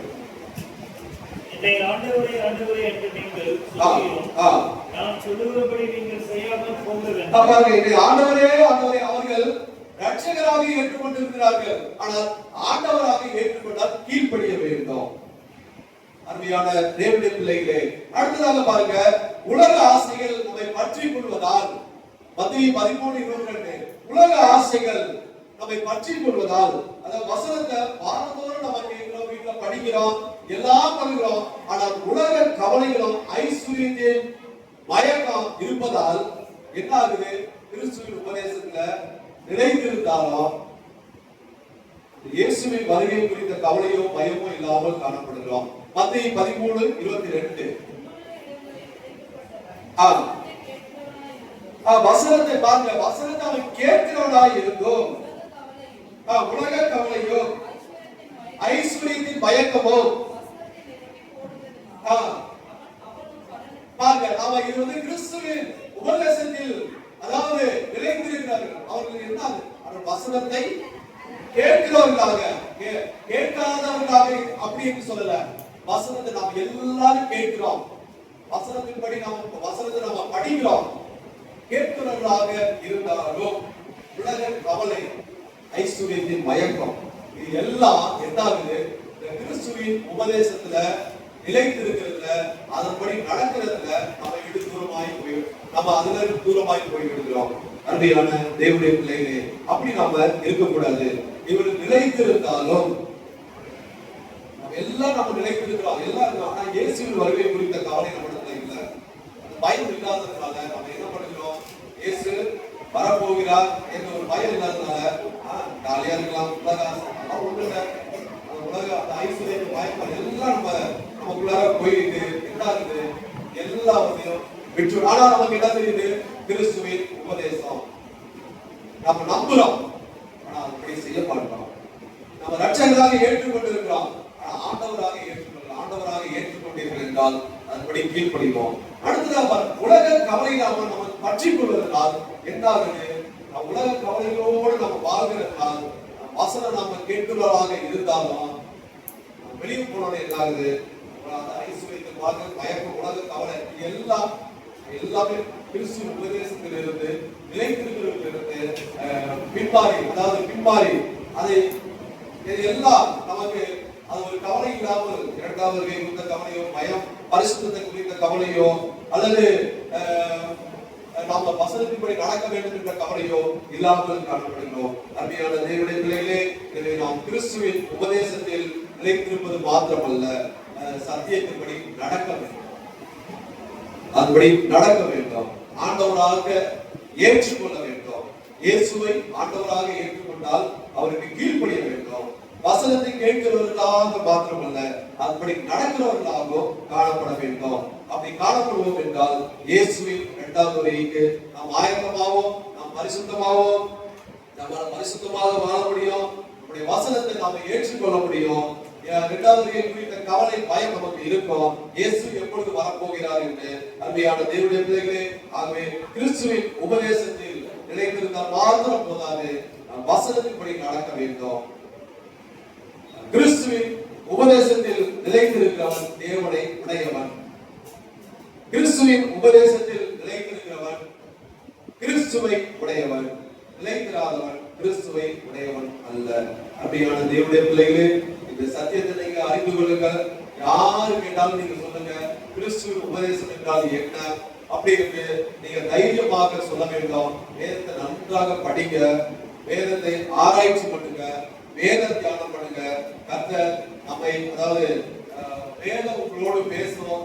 Speaker 3: என்னை ஆண்டவரே ஆண்டவரே என்று நீங்கள் சொல்கிறோம், நான் சொல்லுகிறபடி நீங்கள் செய்யாமல் போக வேண்டும்.
Speaker 1: என்னை ஆண்டவரே ஆண்டவரே அவர்கள் ரட்சகராக ஏற்றுக்கொண்டிருக்கிறார்கள், ஆனால் ஆண்டவராக ஏற்றுக்கொண்டால் கீழ்ப்படிய வேண்டும். அருமையான தேவனுடைய பிள்ளைகளே, அடுத்ததாக பாருங்க, உலக ஆசைகள் நம்மை பற்றி கொள்வதால் மத்தேயு 13:22 உலக ஆசைகள் நம்மை பற்றி கொள்வதால், அதாவது வசனத்தை வாரந்தோறும் நம்ம கேட்கிறோம், வீட்டுல படிக்கிறோம், எல்லாம் பண்ணுகிறோம். ஆனால் உலக கவலைகளும் ஐஸ்வர்யத்தின் மயக்கம் இருப்பதால் என்ன ஆகுது? கிறிஸ்துவின் உபதேசத்துல நிலைத்திருந்தாலும் இயேசுவின் வருகை குறித்த கவலையோ பயமோ இல்லாமல் காணப்படுகிறோம். மத்தேயு 13:22 வசனத்தை பாருங்க, வசனத்தை அவன் கேட்கிறவனாய் இருந்தோம். உலக கவலையோ ஐஸ்வர்யத்தின் பயக்கமோ பாருங்க, அவன் இது வந்து கிறிஸ்துவின் உபதேசத்தில் அதாவது நிலைத்திருக்கிறார்கள். அவர்கள் என்ன அவர்கள் வசனத்தை கேட்கிறவர்களாக கேட்காதவர்களாக அப்படி என்று சொல்லல. வசனத்தை நாம் எல்லாரும் கேட்கிறோம், வசனத்தின்படி வசனத்தை நம்ம படிக்கிறோம், கேட்கிறவர்களாக இருந்தாலும் உலக கவலை, ஐஸ்வர்யத்தின் மயக்கம், இது எல்லாம் என்ன ஆகுது? இந்த கிறிஸ்துவின் உபதேசத்துல நிலைத்திருக்கிறதுல, அதன்படி நடக்கிறதுல நம்ம விட்டு தூரமாய் போய் அதுல தூரமாய் போய் விடுகிறோம். அருமையான தேவனுடைய பிள்ளைகளே, அப்படி நாம இருக்கக்கூடாது. இவர்கள் நிலைத்திருந்தாலும் எல்லாம் நம்ம நிலைத்திருக்கிறோம், எல்லாம் இருக்கோம். ஆனா இயேசுவின் வருகை குறித்த கவலை நம்மிடத்துல இல்லை. அந்த பயம் இல்லாததுனால நம்ம என்ன பண்ணுகிறோம்? இயேசு வரப்போகிறார் என்ற ஒரு பயம் இல்லாததுனால ஜாலியா இருக்கலாம், உலக ஒண்ணு இல்லை, அந்த உலக அந்த ஐஸ்வர்ய பயம் எல்லாம் நமக்குள்ளார போயிட்டு என்ன இருக்குது? எல்லாத்தையும் விட்டு. ஆனா நமக்கு என்ன தெரியுது? கிறிஸ்துவின் உபதேசம் நம்ம நம்புறோம், ஆனா அப்படி செய்ய மாட்டோம். நம்ம ரட்சகராக ஏற்றுக்கொண்டிருக்கிறோம், ஆண்டவராக ஏற்றுக்கொண்டீர்கள் என்றால் அதன்படி கீழ்ப்படிவோம். அடுத்ததாக உலக கவலை நம்ம பற்றி கொள்வதனால் என்ன ஆகுது? உலக கவலைகளோடு நம்ம வாழ்கிறதுனால் வசனம் நம்ம கேட்கிறவராக இருந்தாலும் வெளியே போனோட என்ன ஆகுது? ஐஸ்வர்யத்தை பார்க்க மயக்கம், உலக கவலை எல்லாமே கிறிஸ்துவ உபதேசத்தில் இருந்து நிலைத்திருக்கிறது பின்மாறி அதை எல்லாம் நமக்கு அது ஒரு கவலை இல்லாமல், இரண்டாவது குறித்த கவலையோ, பயம் பரிசுத்தத்தை குறித்த கவலையோ, அல்லது நாம வசனத்தின்படி நடக்க வேண்டும் என்ற கவலையோ இல்லாமல் காணப்படுகிறோம். அருமையான தேவனுடைய பிள்ளைகளே, எனவே நாம் கிறிஸ்துவின் உபதேசத்தில் நிலைத்திருப்பது மாத்திரமல்ல, சத்தியத்தின்படி நடக்க வேண்டும். அதுபடி நடக்க வேண்டும். ஆண்டவராக ஏற்றுக்கொள்ள வேண்டும். இயேசுவை ஆண்டவராக ஏற்றுக்கொண்டால் அவருக்கு கீழ்ப்படிய வேண்டும். வசனத்தை கேட்கிறவர்களாக மாத்திரமல்ல, அதுபடி நடக்கிறவர்களாகவும் காணப்பட வேண்டும். அப்படி காணப்படுவோம் என்றால் இயேசுவின் இரண்டாவது வருகைக்கு நாம் ஆயத்தமாவோம், நாம் பரிசுத்தமாவோம், நம்மால் பரிசுத்தமாக வாழ முடியும். நம்முடைய வசனத்தை நாம ஏற்றுக்கொள்ள முடியும். இரண்டாவது வருகை குறித்த கவலை, பயம் நமக்கு இருக்கும். இயேசு எப்பொழுது வரப்போகிறார் என்று. அருமையான தேவனுடைய பிள்ளைகளே, ஆகவே கிறிஸ்துவின் உபதேசத்தில் நிலைத்திருந்தால் மாத்திரம் போதாது, நாம் வசனத்தின்படி நடக்க வேண்டும். கிறிஸ்துவின் உபதேசத்தில் நிலைத்திருக்கிறவன் தேவனை உடையவன். கிறிஸ்துவின் உபதேசத்தில் நிலைத்திருக்கிறவன் கிறிஸ்துவை உடையவன். நிலைத்திராதவன் கிறிஸ்துவை உடையவன் அல்ல. அப்படியான தேவனுடைய பிள்ளைகளே, இந்த சத்தியத்தை நீங்க அறிந்து கொள்ளுங்க. யாரு கேட்டாலும் நீங்க சொல்லுங்க, கிறிஸ்துவின் உபதேசம் என்றால் என்ன அப்படின்னு நீங்க தைரியமாக சொல்ல வேண்டும். வேதத்தை நன்றாக படிங்க, வேதத்தை ஆராய்ச்சி பண்ணுங்க, வேத தியானம் பண்ணுங்க. கர்த்தர் நம்மை, அதாவது வேதம் உங்களோடு பேசட்டும்.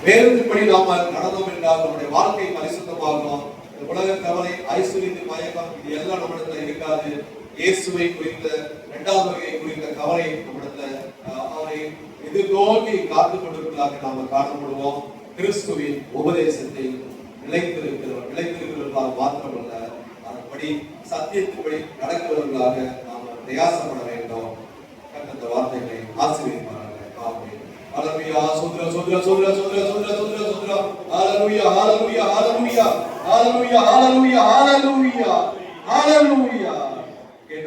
Speaker 1: வேதத்தின்படி நாம நடந்தோம் என்றால் நம்முடைய வாழ்க்கை பரிசுத்தமாகும். உலக கவலை, ஐஸ்வர்யத்தின் மயக்கம், இது எல்லாம் நம்மிடத்துல இருக்காது. இயேசுவை குறித்த இரண்டாவது வருகை குறித்த கவலை நம்மிடத்துல அவரை எதிர்நோக்கி காத்துக் கொண்டிருப்பதாக நாம காணப்படுவோம். கிறிஸ்துவின் உபதேசத்தில் நிலைத்திருக்கிறவர்களாக மாத்திரமல்ல, அதன்படி சத்தியத்தின்படி நடக்கிறவர்களாக நாம பிரயாசப்பட வேண்டும். அந்த வார்த்தைகளை ஆசீர்வதிப்பார்கள். ஆமென். ஹalleluya. சோத்ர சோத்ர சோத்ர சோத்ர சோத்ர சோத்ர சோத்ர. ஹalleluya ஹalleluya ஹalleluya ஹalleluya ஹalleluya ஹalleluya ஹalleluya.